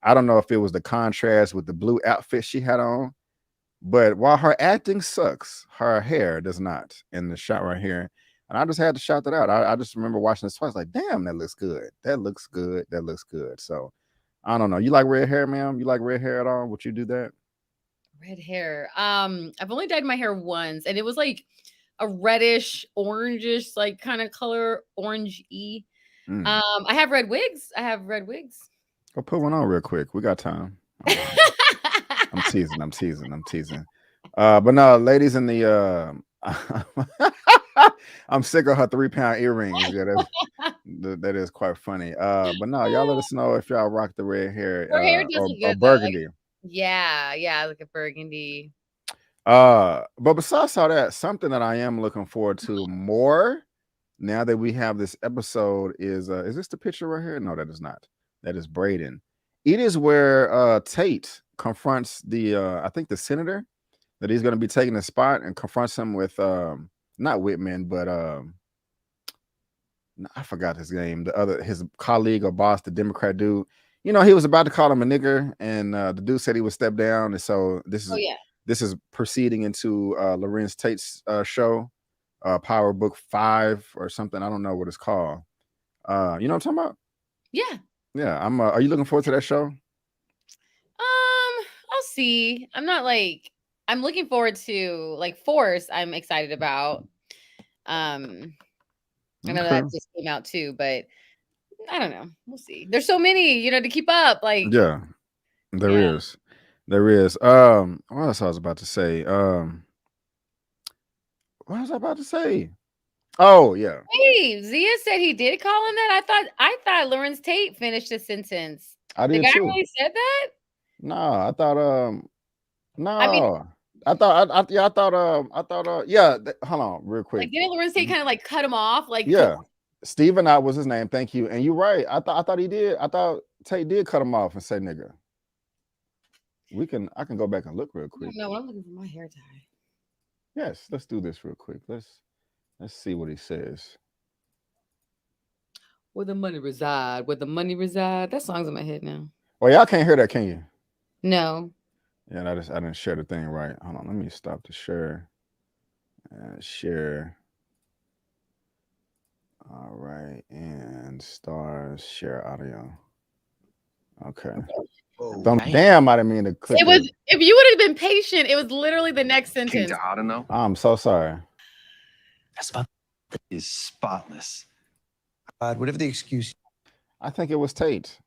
I don't know if it was the contrast with the blue outfit she had on, but while her acting sucks, her hair does not in the shot right here. And I just had to shout that out. I just remember watching this twice, like, damn, that looks good. That looks good. That looks good. So I don't know. You like red hair, ma'am? You like red hair at all? Would you do that? Red hair. I've only dyed my hair once, and it was like a reddish, orangish, like kind of color, orange-y. Mm. I have red wigs. I have red wigs. Go put one on real quick. We got time. I'm teasing. I'm teasing. I'm teasing. But no, ladies in the I'm sick of her 3-pound earrings. Yeah, that is quite funny. But no, y'all let us know if y'all rock the red hair Her hair does look or good, though. burgundy. Yeah, like a burgundy. But besides all that, something that I am looking forward to more now that we have this episode is this the picture right here? No, that is not. That is Braden. It is where Tate confronts the I think the senator that he's going to be taking the spot and confronts him with not Whitman, but I forgot his name. His colleague or boss, the Democrat dude. You know, he was about to call him a nigger, and the dude said he would step down. And so this is proceeding into Lorenz Tate's show, Power Book 5 or something. I don't know what it's called. You know what I'm talking about? Yeah. Yeah. Are you looking forward to that show? I'll see. I'm looking forward to like Force. I'm excited about. I know that just came out too, but I don't know. We'll see. There's so many, to keep up. Like, yeah, there is. There is. What else I was about to say? What was I about to say? Oh yeah. Hey, Zia said he did call him that. I thought Lorenz Tate finished the sentence. I did the guy too. really said that? No, I thought no. I mean, hold on real quick. Like, didn't Lorenz Tate kind of like cut him off? Like, yeah. Steven Knott was his name. Thank you. And you're right. I thought he did. I thought Tate did cut him off and say nigga. I can go back and look real quick. No, I'm looking for my hair tie. Yes, let's do this real quick. Let's see what he says. Where the money reside? Where the money reside? That song's in my head now. Well, y'all can't hear that, can you? No. Yeah, I didn't share the thing right. Hold on, let me stop the share. Share. All right, and stars share audio. Okay. Damn, I didn't mean to click. It was if you would have been patient, it was literally the next sentence. I don't know. I'm so sorry. That's about is spotless. Whatever the excuse. I think it was Tate.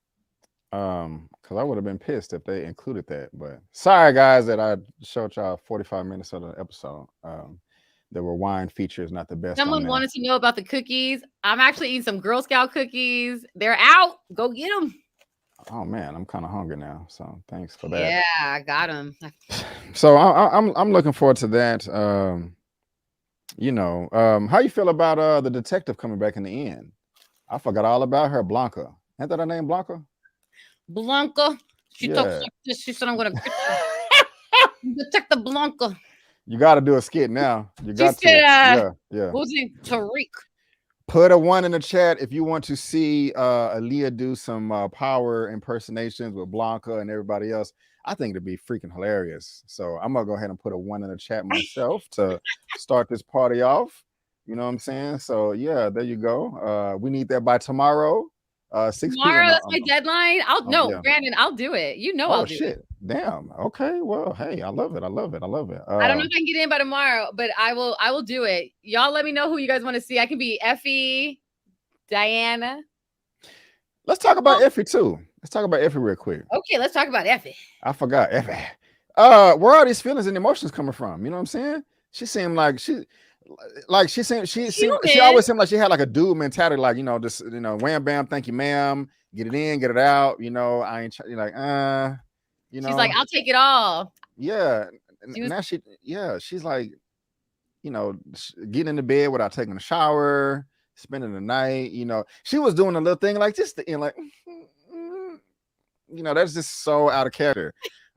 Because I would have been pissed if they included that. But sorry, guys, that I showed y'all 45 minutes of the episode. The rewind feature is not the best. Someone wanted to know about the cookies. I'm actually eating some Girl Scout cookies. They're out. Go get them. Oh man, I'm kind of hungry now. So thanks for that. Yeah, I got them. So I'm looking forward to that. How you feel about the detective coming back in the end? I forgot all about her, Blanca. Ain't that her name, Blanca? Blanca. She talks like this. She said, I'm going to Detective Blanca. You got to do a skit now. You got to. Yeah. Who's name? Tariq. Put a 1 in the chat if you want to see Elia do some power impersonations with Blanca and everybody else. I think it'd be freaking hilarious. So I'm going to go ahead and put a 1 in the chat myself to start this party off. You know what I'm saying? So, yeah, there you go. We need that by tomorrow. 6 tomorrow, that's my deadline. Brandon, I'll do it. I'll do it. Damn. Okay. Well, hey, I love it. I don't know if I can get in by tomorrow, but I will do it. Y'all let me know who you guys want to see. I can be Effie, Diana. Let's talk about Effie too. Let's talk about Effie real quick. Okay, let's talk about Effie. I forgot Effie. Where are these feelings and emotions coming from? You know what I'm saying? She seemed like she always seemed like she had like a dude mentality, like, wham bam, thank you, ma'am, get it in, get it out, I ain't she's like, she's like, I'll take it all. Yeah. She's like, getting into bed without taking a shower, spending the night, she was doing a little thing like just the end, like, that's just so out of character.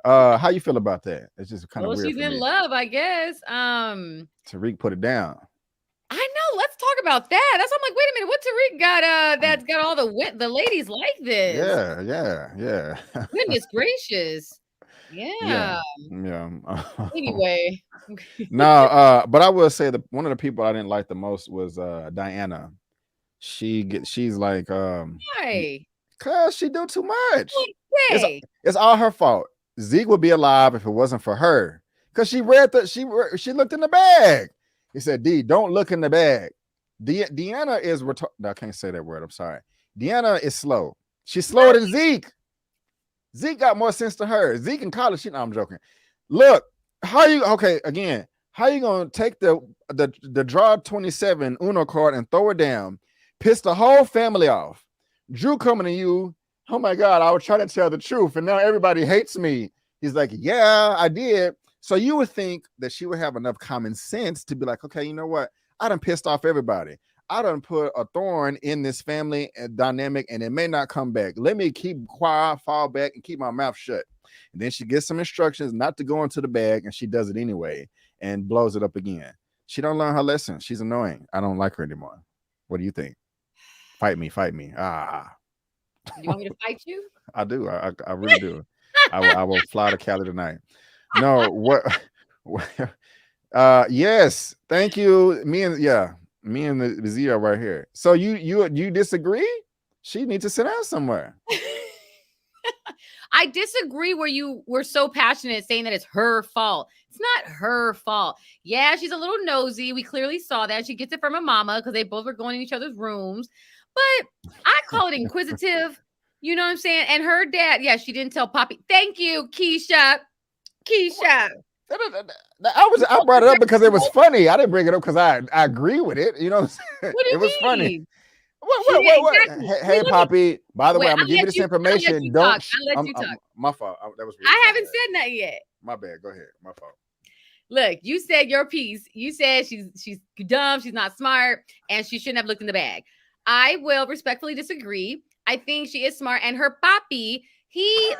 How you feel about that? It's just kind of Well, weird she's for in me. love, I guess. Tariq put it down. I know. Let's talk about that. That's why I'm like, wait a minute, what Tariq got? That's got all the ladies like this. Yeah. Goodness gracious. Yeah. Yeah. Yeah. Anyway. No, but I will say that one of the people I didn't like the most was Diana. She's like Why? cause she do too much. It's Hey. it's all her fault. Zeke would be alive if it wasn't for her. Cause she she looked in the bag. He said, D, don't look in the bag. Deanna is no, I can't say that word. I'm sorry. Deanna is slow. She's slower than Zeke. Zeke got more sense than her. Zeke in college, no, I'm joking. Look, how you gonna take the draw 27 Uno card and throw it down, piss the whole family off? Drew coming to you, oh my God, I was trying to tell the truth, and now everybody hates me. He's like, yeah, I did. So you would think that she would have enough common sense to be like, okay, you know what? I done pissed off everybody. I done put a thorn in this family dynamic, and it may not come back. Let me keep quiet, fall back, and keep my mouth shut. And then she gets some instructions not to go into the bag, and she does it anyway and blows it up again. She don't learn her lesson. She's annoying. I don't like her anymore. What do you think? Fight me. Ah. You want me to fight you? I do. I really do. I will fly to Cali tonight. No, what? Yes. Thank you. Me and the Z are right here. So you disagree? She needs to sit down somewhere. I disagree where you were so passionate saying that it's her fault. It's not her fault. Yeah, she's a little nosy. We clearly saw that. She gets it from her mama because they both were going in each other's rooms. But I call it inquisitive. You know what I'm saying? And her dad, yeah, she didn't tell Poppy. Thank you, Keisha. I brought it up because it was funny. I didn't bring it up because I agree with it. You know what I'm saying? What do you It was mean? funny. What? Exactly. Hey, Poppy. By the way, Wait, I'm gonna give you this information. Don't. I'll let you talk. My fault. That was. Really I haven't said that yet. My bad. Go ahead. My fault. Look, you said your piece. You said she's dumb, she's not smart, and she shouldn't have looked in the bag. I will respectfully disagree. I think she is smart, and her papi, he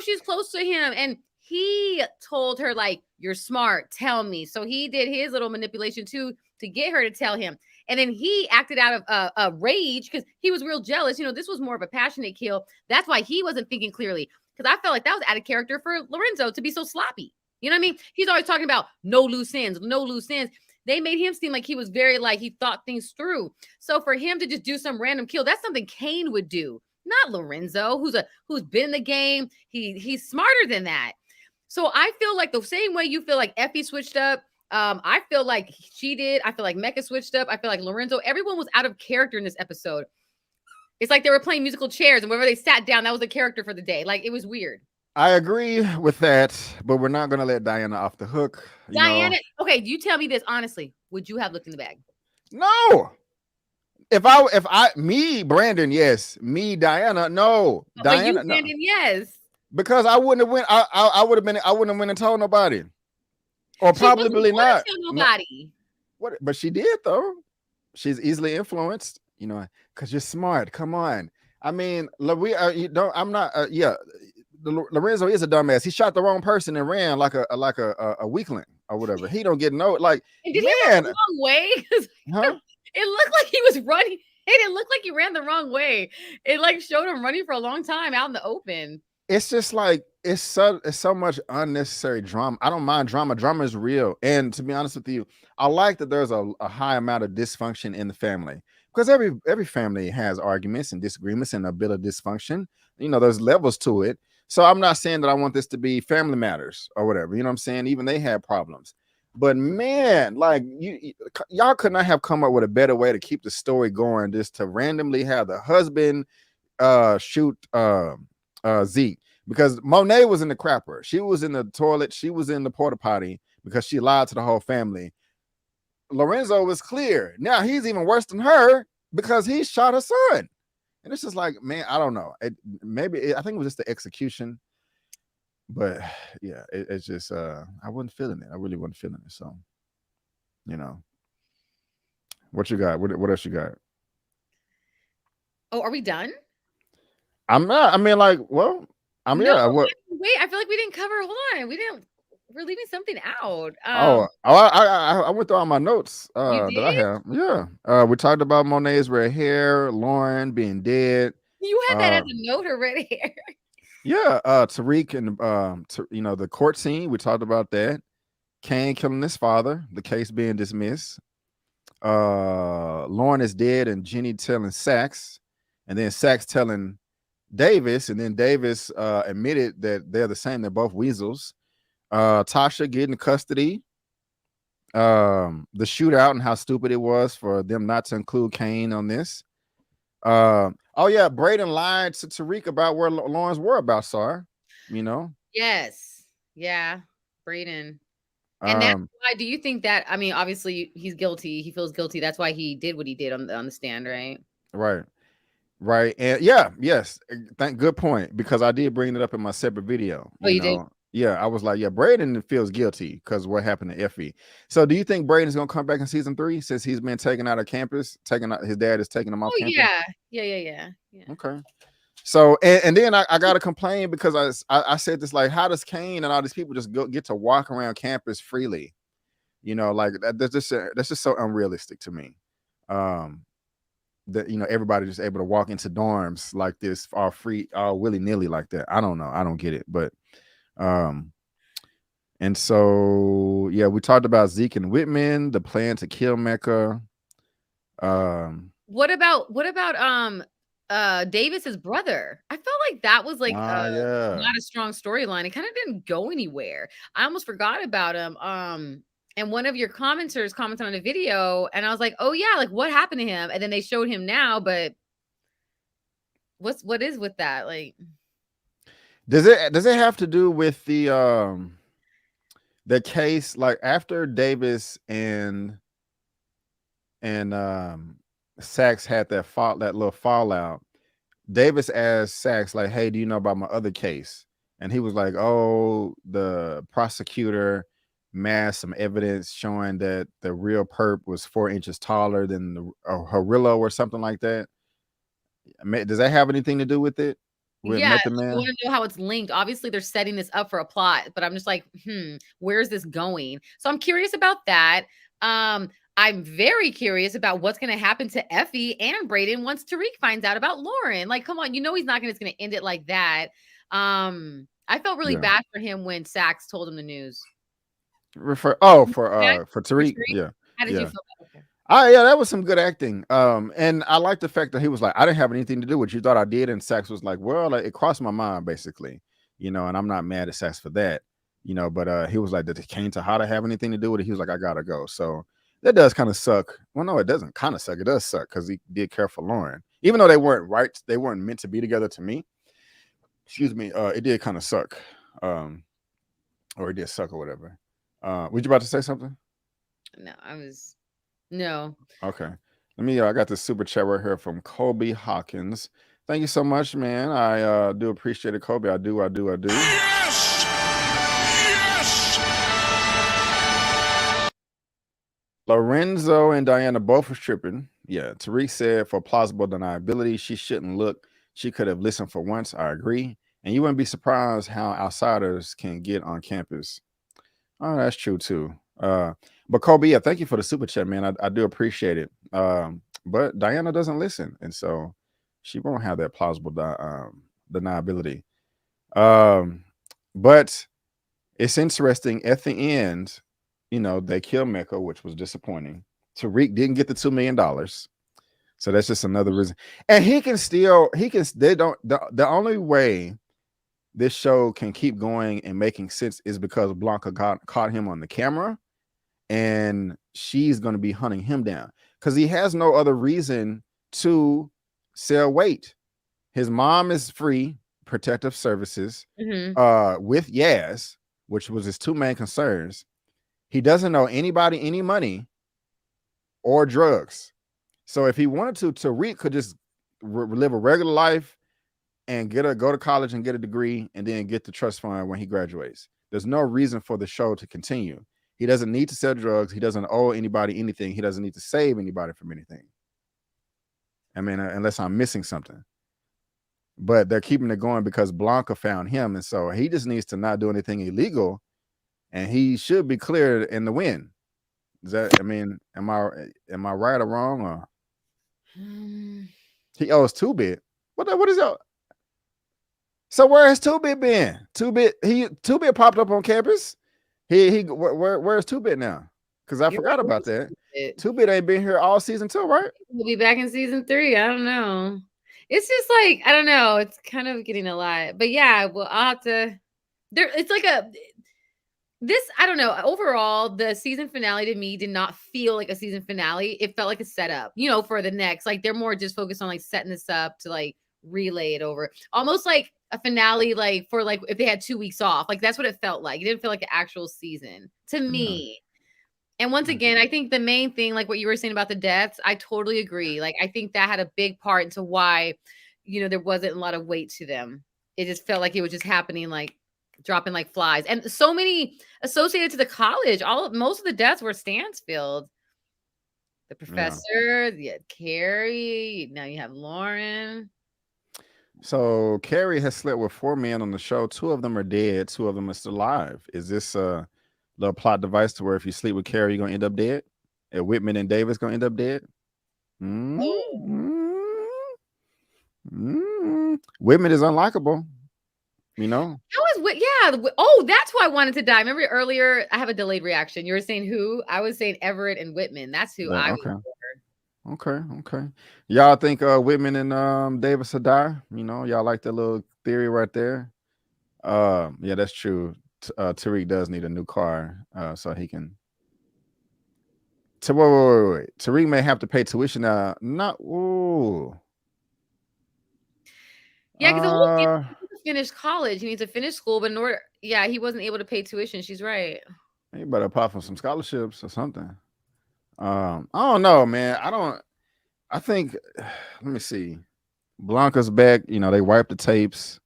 she's close to him, and he told her like, "You're smart. Tell me." So he did his little manipulation too to get her to tell him. And then he acted out of a rage because he was real jealous. You know, this was more of a passionate kill. That's why he wasn't thinking clearly, because I felt like that was out of character for Lorenzo to be so sloppy. You know what I mean? He's always talking about no loose ends. They made him seem like he was very he thought things through. So for him to just do some random kill, that's something Kane would do, not Lorenzo, who's been in the game. He's smarter than that. So I feel like the same way you feel like Effie switched up, I feel like she did. I feel like Mecca switched up. I feel like Lorenzo, everyone was out of character in this episode. It's like they were playing musical chairs, and wherever they sat down, that was the character for the day. Like, it was weird. I agree with that, but we're not going to let Diana off the hook. Diana, okay, you tell me this honestly. Would you have looked in the bag? No. Me, Brandon, yes. Me, Diana, no. But Diana, you, Brandon, yes. Because I wouldn't have went. I would have been. I wouldn't have went and told nobody, or probably not. Tell nobody. What? But she did though. She's easily influenced. You know, because you're smart. Come on. I mean, you don't. I'm not. Yeah. Lorenzo is a dumbass. He shot the wrong person and ran like a weakling or whatever. He don't get no like. And did he run the wrong way? Huh? It looked like he was running. It didn't look like he ran the wrong way. It showed him running for a long time out in the open. It's just like it's so much unnecessary drama. I don't mind drama. Drama is real. And to be honest with you, I like that there's a high amount of dysfunction in the family, because every family has arguments and disagreements and a bit of dysfunction. You know, there's levels to it. So I'm not saying that I want this to be Family Matters or whatever. You know what I'm saying? Even they had problems. But man, like y'all could not have come up with a better way to keep the story going, just to randomly have the husband shoot Zeke, because Monet was in the crapper. She was in the toilet. She was in the porta potty because she lied to the whole family. Lorenzo was clear. Now he's even worse than her because he shot her son. And it's just like, man, I don't know. I think it was just the execution. But yeah, it's just I wasn't feeling it. I really wasn't feeling it. So, you know, what you got? What else you got? Oh, are we done? I'm not. I mean, like, well, I'm no, yeah. What? I'm Wait, I feel like we didn't cover. Hold on, we're leaving something out. I went through all my notes You that I did? have. Yeah. We talked about Monet's red hair, Lauren being dead. You had that as a note already. Yeah, Tariq and the court scene. We talked about that. Kane killing his father, the case being dismissed. Lauren is dead, and Jenny telling Sax, and then Sax telling Davis, and then Davis admitted that they're the same. They're both weasels. Tasha getting custody. The shootout and how stupid it was for them not to include Kane on this. Oh yeah, Braden lied to Tariq about where Lauren's whereabouts are. Yes. Yeah. Braden. And that's why. Do you think that? I mean, obviously he's guilty. He feels guilty. That's why he did what he did on the stand, right? Right. And yes. Good point, because I did bring it up in my separate video. You did? Yeah, I was like, yeah, Braden feels guilty because what happened to Effie. So do you think Braden's gonna come back in season 3 since he's been taken out of campus, his dad is taking him off campus? Yeah. Okay. So and then I gotta complain because I said this, like, how does Kane and all these people just get to walk around campus freely? Like that's just so unrealistic to me. That everybody just able to walk into dorms like this all free, all willy-nilly like that. I don't know. I don't get it. But and so yeah, we talked about Zeke and Whitman, the plan to kill Mecca. What about Davis's brother? I felt like that was like not a strong storyline. It kind of didn't go anywhere. I almost forgot about him. And one of your commenters commented on a video, and I was like, oh yeah, like what happened to him? And then they showed him now, but what is with that? Like, does it have to do with the case, like after Davis and Sax had that little fallout? Davis asked Sax, like, hey, do you know about my other case? And he was like, oh, the prosecutor masked some evidence showing that the real perp was 4 inches taller than the Horillo or something like that. Does that have anything to do with it? Yeah, I want to know how it's linked. Obviously, they're setting this up for a plot, but I'm just like, where's this going? So I'm curious about that. I'm very curious about what's going to happen to Effie and Braden once Tariq finds out about Lauren. Like, come on, he's not going to end it like that. I felt really bad for him when Sax told him the news. For Tariq. Yeah. How did you feel? Okay. Yeah, that was some good acting. And I like the fact that he was like, I didn't have anything to do with it. You thought I did, and Sax was like, well, like, it crossed my mind, basically, and I'm not mad at Sax for that, but he was like, did it came to how to have anything to do with it? He was like, I gotta go. So that does kind of suck. Well, no, it doesn't kind of suck. It does suck because he did care for Lauren, even though they weren't meant to be together. To me, excuse me, it did kind of suck, or it did suck or whatever. Were you about to say something? No. Okay. I got this super chat right here from Kobe Hawkins. Thank you so much, man. I do appreciate it, Kobe. I do. Yes! Lorenzo and Diana both were tripping. Yeah. Tariq said for plausible deniability, she shouldn't look. She could have listened for once. I agree. And you wouldn't be surprised how outsiders can get on campus. Oh, that's true too. But Kobe, yeah, thank you for the super chat, man. I do appreciate it. But Diana doesn't listen, and so she won't have that plausible deniability. But it's interesting. At the end, they kill Mecca, which was disappointing. Tariq didn't get the $2 million, so that's just another reason. And the only way this show can keep going and making sense is because Blanca caught him on the camera, and she's going to be hunting him down because he has no other reason to sell weight. His mom is free, protective services, with Yaz, which was his 2 main concerns. He doesn't know anybody, any money, or drugs. So if he wanted to, Tariq could just live a regular life and go to college and get a degree and then get the trust fund when he graduates. There's no reason for the show to continue. He doesn't need to sell drugs. He doesn't owe anybody anything. He doesn't need to save anybody from anything. I mean, unless I'm missing something. but they're keeping it going because Blanca found him, and so he just needs to not do anything illegal, and he should be cleared in the win. Is that? I mean, am I right or wrong? Or he owes 2-Bit. What is that? So where has 2-Bit been? 2-Bit popped up on campus. Where's 2-Bit now? Because I forgot about that. 2-Bit ain't been here all season 2, right? We'll be back in season 3. I don't know. It's just like, I don't know. It's kind of getting a lot. But yeah, well, I'll have to. It's like I don't know. Overall, the season finale to me did not feel like a season finale. It felt like a setup, for the next. Like they're more just focused on like setting this up to like relay it over. Almost like a finale, like for like if they had 2 weeks off. Like that's what it felt like. It didn't feel like an actual season to me. And once again, I think the main thing, like what you were saying about the deaths, I totally agree. Like, I think that had a big part into why, there wasn't a lot of weight to them. It just felt like it was just happening, like dropping like flies. And so many associated to the college, most of the deaths were Stansfield. The professor, you had Carrie, now you have Lauren. So Carrie has slept with 4 men on the show. 2 of them are dead. 2 of them are still alive. Is this little plot device to where if you sleep with Carrie, you're gonna end up dead? And Whitman and Davis gonna end up dead? Whitman is unlikable. That's who I wanted to die. Remember earlier, I have a delayed reaction. You were saying who? I was saying Everett and Whitman. That's who I was for. Okay. Y'all think Whitman and Davis will die? Y'all like that little theory right there? Yeah, that's true. Tariq does need a new car, so he can. Wait. Tariq may have to pay tuition now. Yeah, because the whole thing, he needs to finish college. He needs to finish school, but he wasn't able to pay tuition. She's right. He better apply for some scholarships or something. I don't know, man. I think. Let me see. Blanca's back. They wiped the tapes.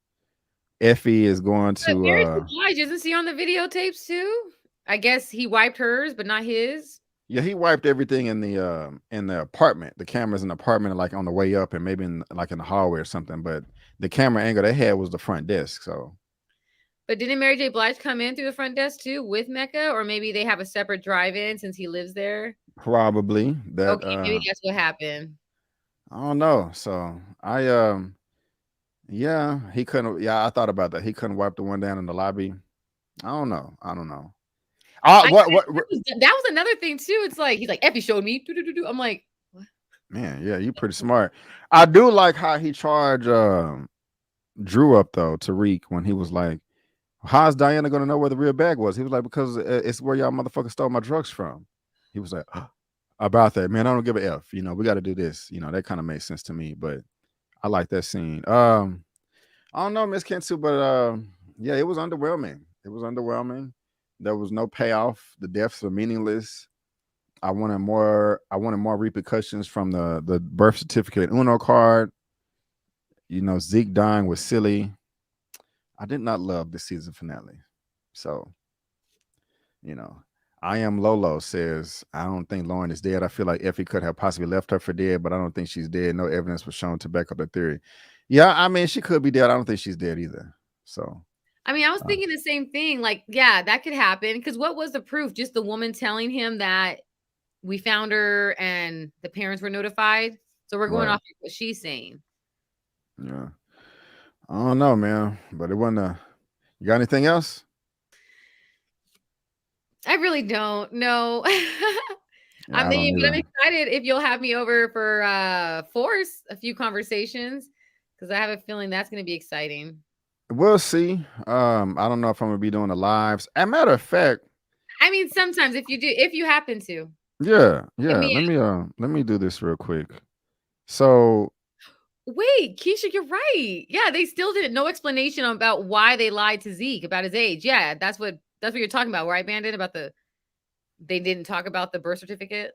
Effie is going to. Isn't she on the videotapes too? I guess he wiped hers, but not his. Yeah, he wiped everything in the apartment. The cameras in the apartment, like on the way up, and maybe in the hallway or something. But the camera angle they had was the front desk. So. But didn't Mary J. Blige come in through the front desk too with Mecca, or maybe they have a separate drive-in since he lives there? Probably that. Okay, maybe that's what happened. I don't know. So yeah, he couldn't. Yeah, I thought about that. He couldn't wipe the one down in the lobby. I don't know. That was another thing too. It's like he's like, Effie showed me. I'm like, what? Man, yeah, you pretty smart. I do like how he charged Drew up though, Tariq, when he was like, how's Diana gonna know where the real bag was? He was like, because it's where y'all motherfuckers stole my drugs from. He was like, about that, man, I don't give a F. We got to do this. That kind of makes sense to me, but I like that scene. I don't know, Miss Cantu, but yeah, it was underwhelming. There was no payoff. The deaths were meaningless. I wanted more repercussions from the birth certificate Uno card. Zeke dying was silly. I did not love the season finale. So, I am Lolo says, I don't think Lauren is dead. I feel like Effie could have possibly left her for dead, but I don't think she's dead. No evidence was shown to back up the theory. Yeah, I mean, she could be dead. I don't think she's dead either. So, I mean, I was thinking the same thing. Like, yeah, that could happen. Because what was the proof? Just the woman telling him that we found her and the parents were notified. So we're going off what she's saying. Yeah. I don't know, man. But it wasn't you got anything else? I really don't know. I mean, but I'm excited if you'll have me over for Force, a few conversations, because I have a feeling that's going to be exciting. We'll see. I don't know if I'm gonna be doing the lives. As a matter of fact, I mean, sometimes if you happen to. Yeah. Let me do this real quick. So. Wait, Keisha, you're right. Yeah, they still didn't. No explanation about why they lied to Zeke about his age. Yeah, that's what you're talking about, right, Bandit? About they didn't talk about the birth certificate.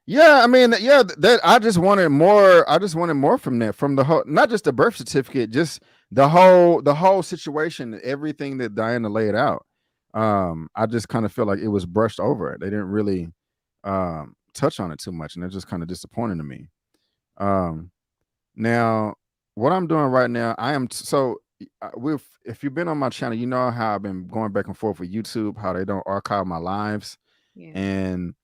Yeah, I mean, yeah, that I just wanted more. I just wanted more from that, from the whole, not just the birth certificate, just the whole situation, everything that Diana laid out. I just kind of feel like it was brushed over. They didn't really touch on it too much, and it's just kind of disappointing to me. Now, what I'm doing right now, I am with if you've been on my channel, you know how I've been going back and forth with YouTube, how they don't archive my lives. Yeah. And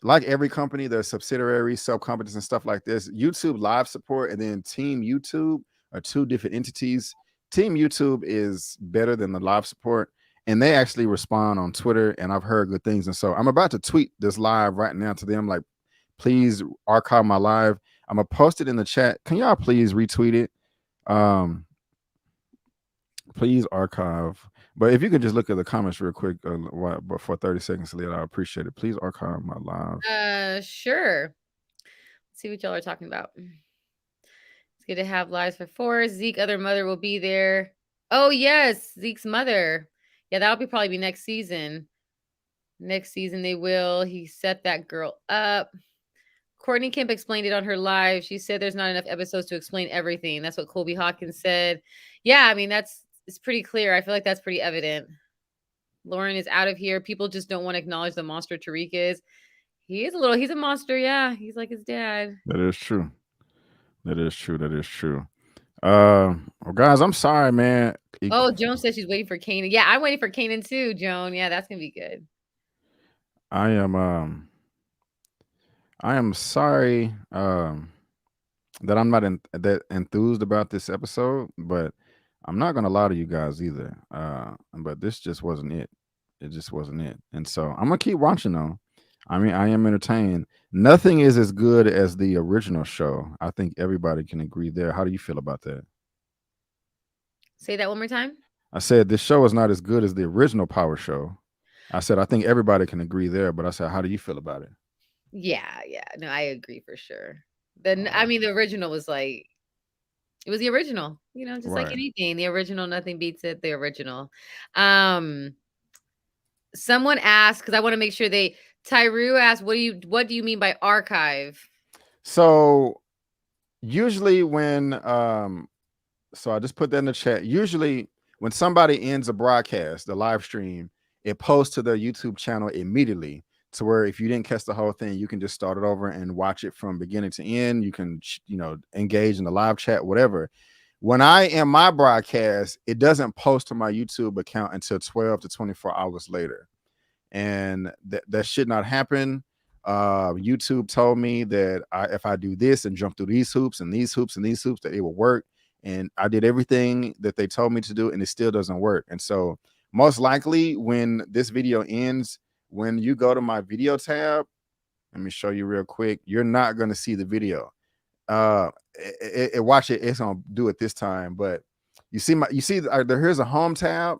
like every company, there's subsidiaries, sub companies, and stuff like this. YouTube live support and then Team YouTube are two different entities. Team YouTube is better than the live support, and they actually respond on Twitter, and I've heard good things. And so I'm about to tweet this live right now to them, like, please archive my live. I'm gonna post it in the chat. Can y'all please retweet it? Please archive. But if you could just look at the comments real quick, but for 30 seconds, Elliot, I appreciate it. Please archive my live. Sure. Let's see what y'all are talking about. It's good to have lives for 4. Zeke, other mother will be there. Oh yes, Zeke's mother. Yeah, that'll probably be next season. Next season they will. He set that girl up. Courtney Kemp explained it on her live. She said there's not enough episodes to explain everything. That's what Colby Hawkins said. Yeah, I mean, it's pretty clear. I feel like that's pretty evident. Lauren is out of here. People just don't want to acknowledge the monster Tariq is. He's a monster. Yeah, he's like his dad. That is true. That is true. That is true. Well, guys, I'm sorry, man. Oh, Joan says she's waiting for Kanan. Yeah, I'm waiting for Kanan too, Joan. Yeah, that's gonna be good. I am sorry that I'm not that enthused about this episode, but I'm not gonna lie to you guys either. But this just wasn't it. It just wasn't it. And so I'm gonna keep watching though. I mean, I am entertained. Nothing is as good as the original show. I think everybody can agree there. How do you feel about that? Say that one more time. I said this show is not as good as the original Power show. I said I think everybody can agree there, but I said, how do you feel about it? Yeah. No, I agree for sure. I mean, the original was like, it was the original, just like Right. anything. The original, nothing beats it. The original. Someone asked, because I want to make sure Tyru asked, what do you mean by archive? So usually when so I just put that in the chat. Usually when somebody ends a broadcast, the live stream, it posts to their YouTube channel immediately, to where if you didn't catch the whole thing, you can just start it over and watch it from beginning to end. You can, engage in the live chat, whatever. When I end my broadcast, it doesn't post to my YouTube account until 12 to 24 hours later. And that should not happen. YouTube told me that if I do this and jump through these hoops and these hoops and these hoops, that it will work. And I did everything that they told me to do, and it still doesn't work. And so most likely when this video ends, when you go to my video tab, let me show you real quick, you're not going to see the video. Watch it. It's going to do it this time. But here's a home tab,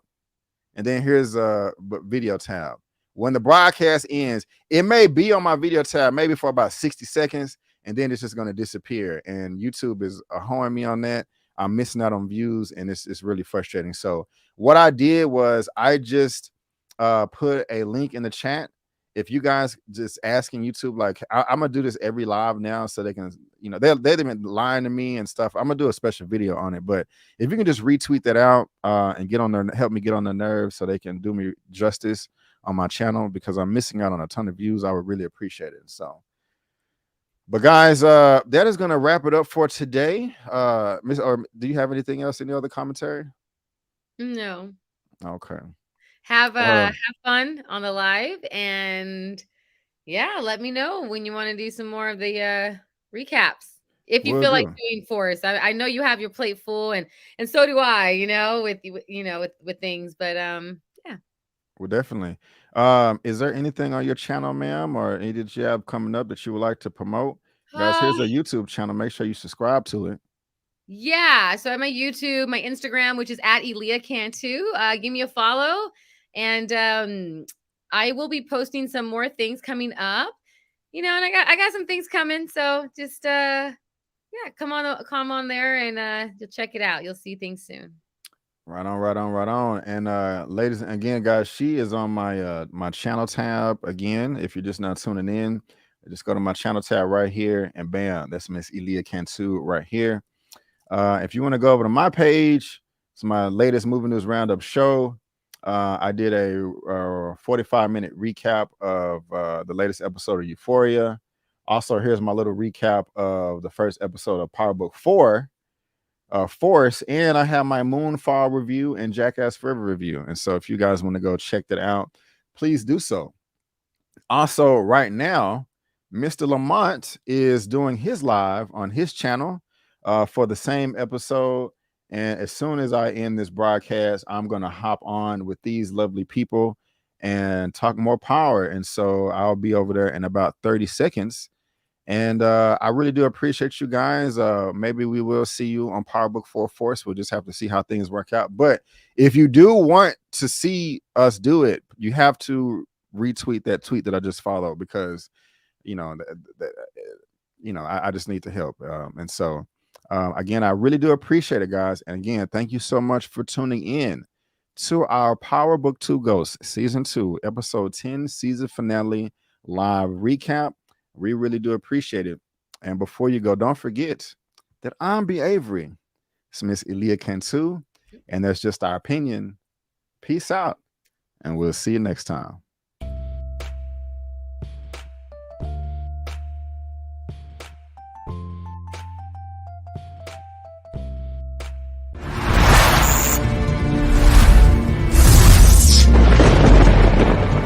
and then here's a video tab. When the broadcast ends, it may be on my video tab maybe for about 60 seconds, and then it's just going to disappear. And YouTube is hoeing me on that. I'm missing out on views, and it's really frustrating. So what I did was I just put a link in the chat. If you guys just asking YouTube, like I'm gonna do this every live now, so they can, they've been lying to me and stuff. I'm gonna do a special video on it. But if you can just retweet that out and help me get on their nerves, so they can do me justice on my channel, because I'm missing out on a ton of views, I would really appreciate it. So, but guys, that is gonna wrap it up for today. Miss, or do you have anything else? Any other commentary? No. Okay. Have fun on the live, and let me know when you want to do some more of the recaps. If you feel like doing Forrest, I know you have your plate full, and so do I. With things, but yeah. Well, definitely. Is there anything on your channel, ma'am, or any that you have coming up that you would like to promote? Guys, here's a YouTube channel. Make sure you subscribe to it. Yeah. So at my YouTube, my Instagram, which is at Elia Cantu, give me a follow. And I will be posting some more things coming up, and I got some things coming. So just come on there, and you'll check it out. You'll see things soon. Right on. And ladies, again, guys, she is on my my channel tab. Again, if you're just not tuning in, just go to my channel tab right here, and bam, that's Miss Elia Cantu right here. If you want to go over to my page, it's my latest movie news roundup show. I did a 45-minute recap of the latest episode of Euphoria. Also, here's my little recap of the first episode of Power Book 4. Force, and I have my Moonfall review and Jackass Forever review. And so if you guys want to go check that out, please do so. Also, right now, Mr. Lamont is doing his live on his channel for the same episode. And as soon as I end this broadcast, I'm going to hop on with these lovely people and talk more power. And so I'll be over there in about 30 seconds. And I really do appreciate you guys. Maybe we will see you on Power Book 4 Force. We'll just have to see how things work out. But if you do want to see us do it, you have to retweet that tweet that I just followed, because you know I just need the help. And so again, I really do appreciate it, guys. And again, thank you so much for tuning in to our Power Book 2 Ghosts Season 2, Episode 10, Season Finale live recap. We really do appreciate it. And before you go, don't forget that I'm B. Avery. It's Miss Elia Cantu, and that's just our opinion. Peace out, and we'll see you next time.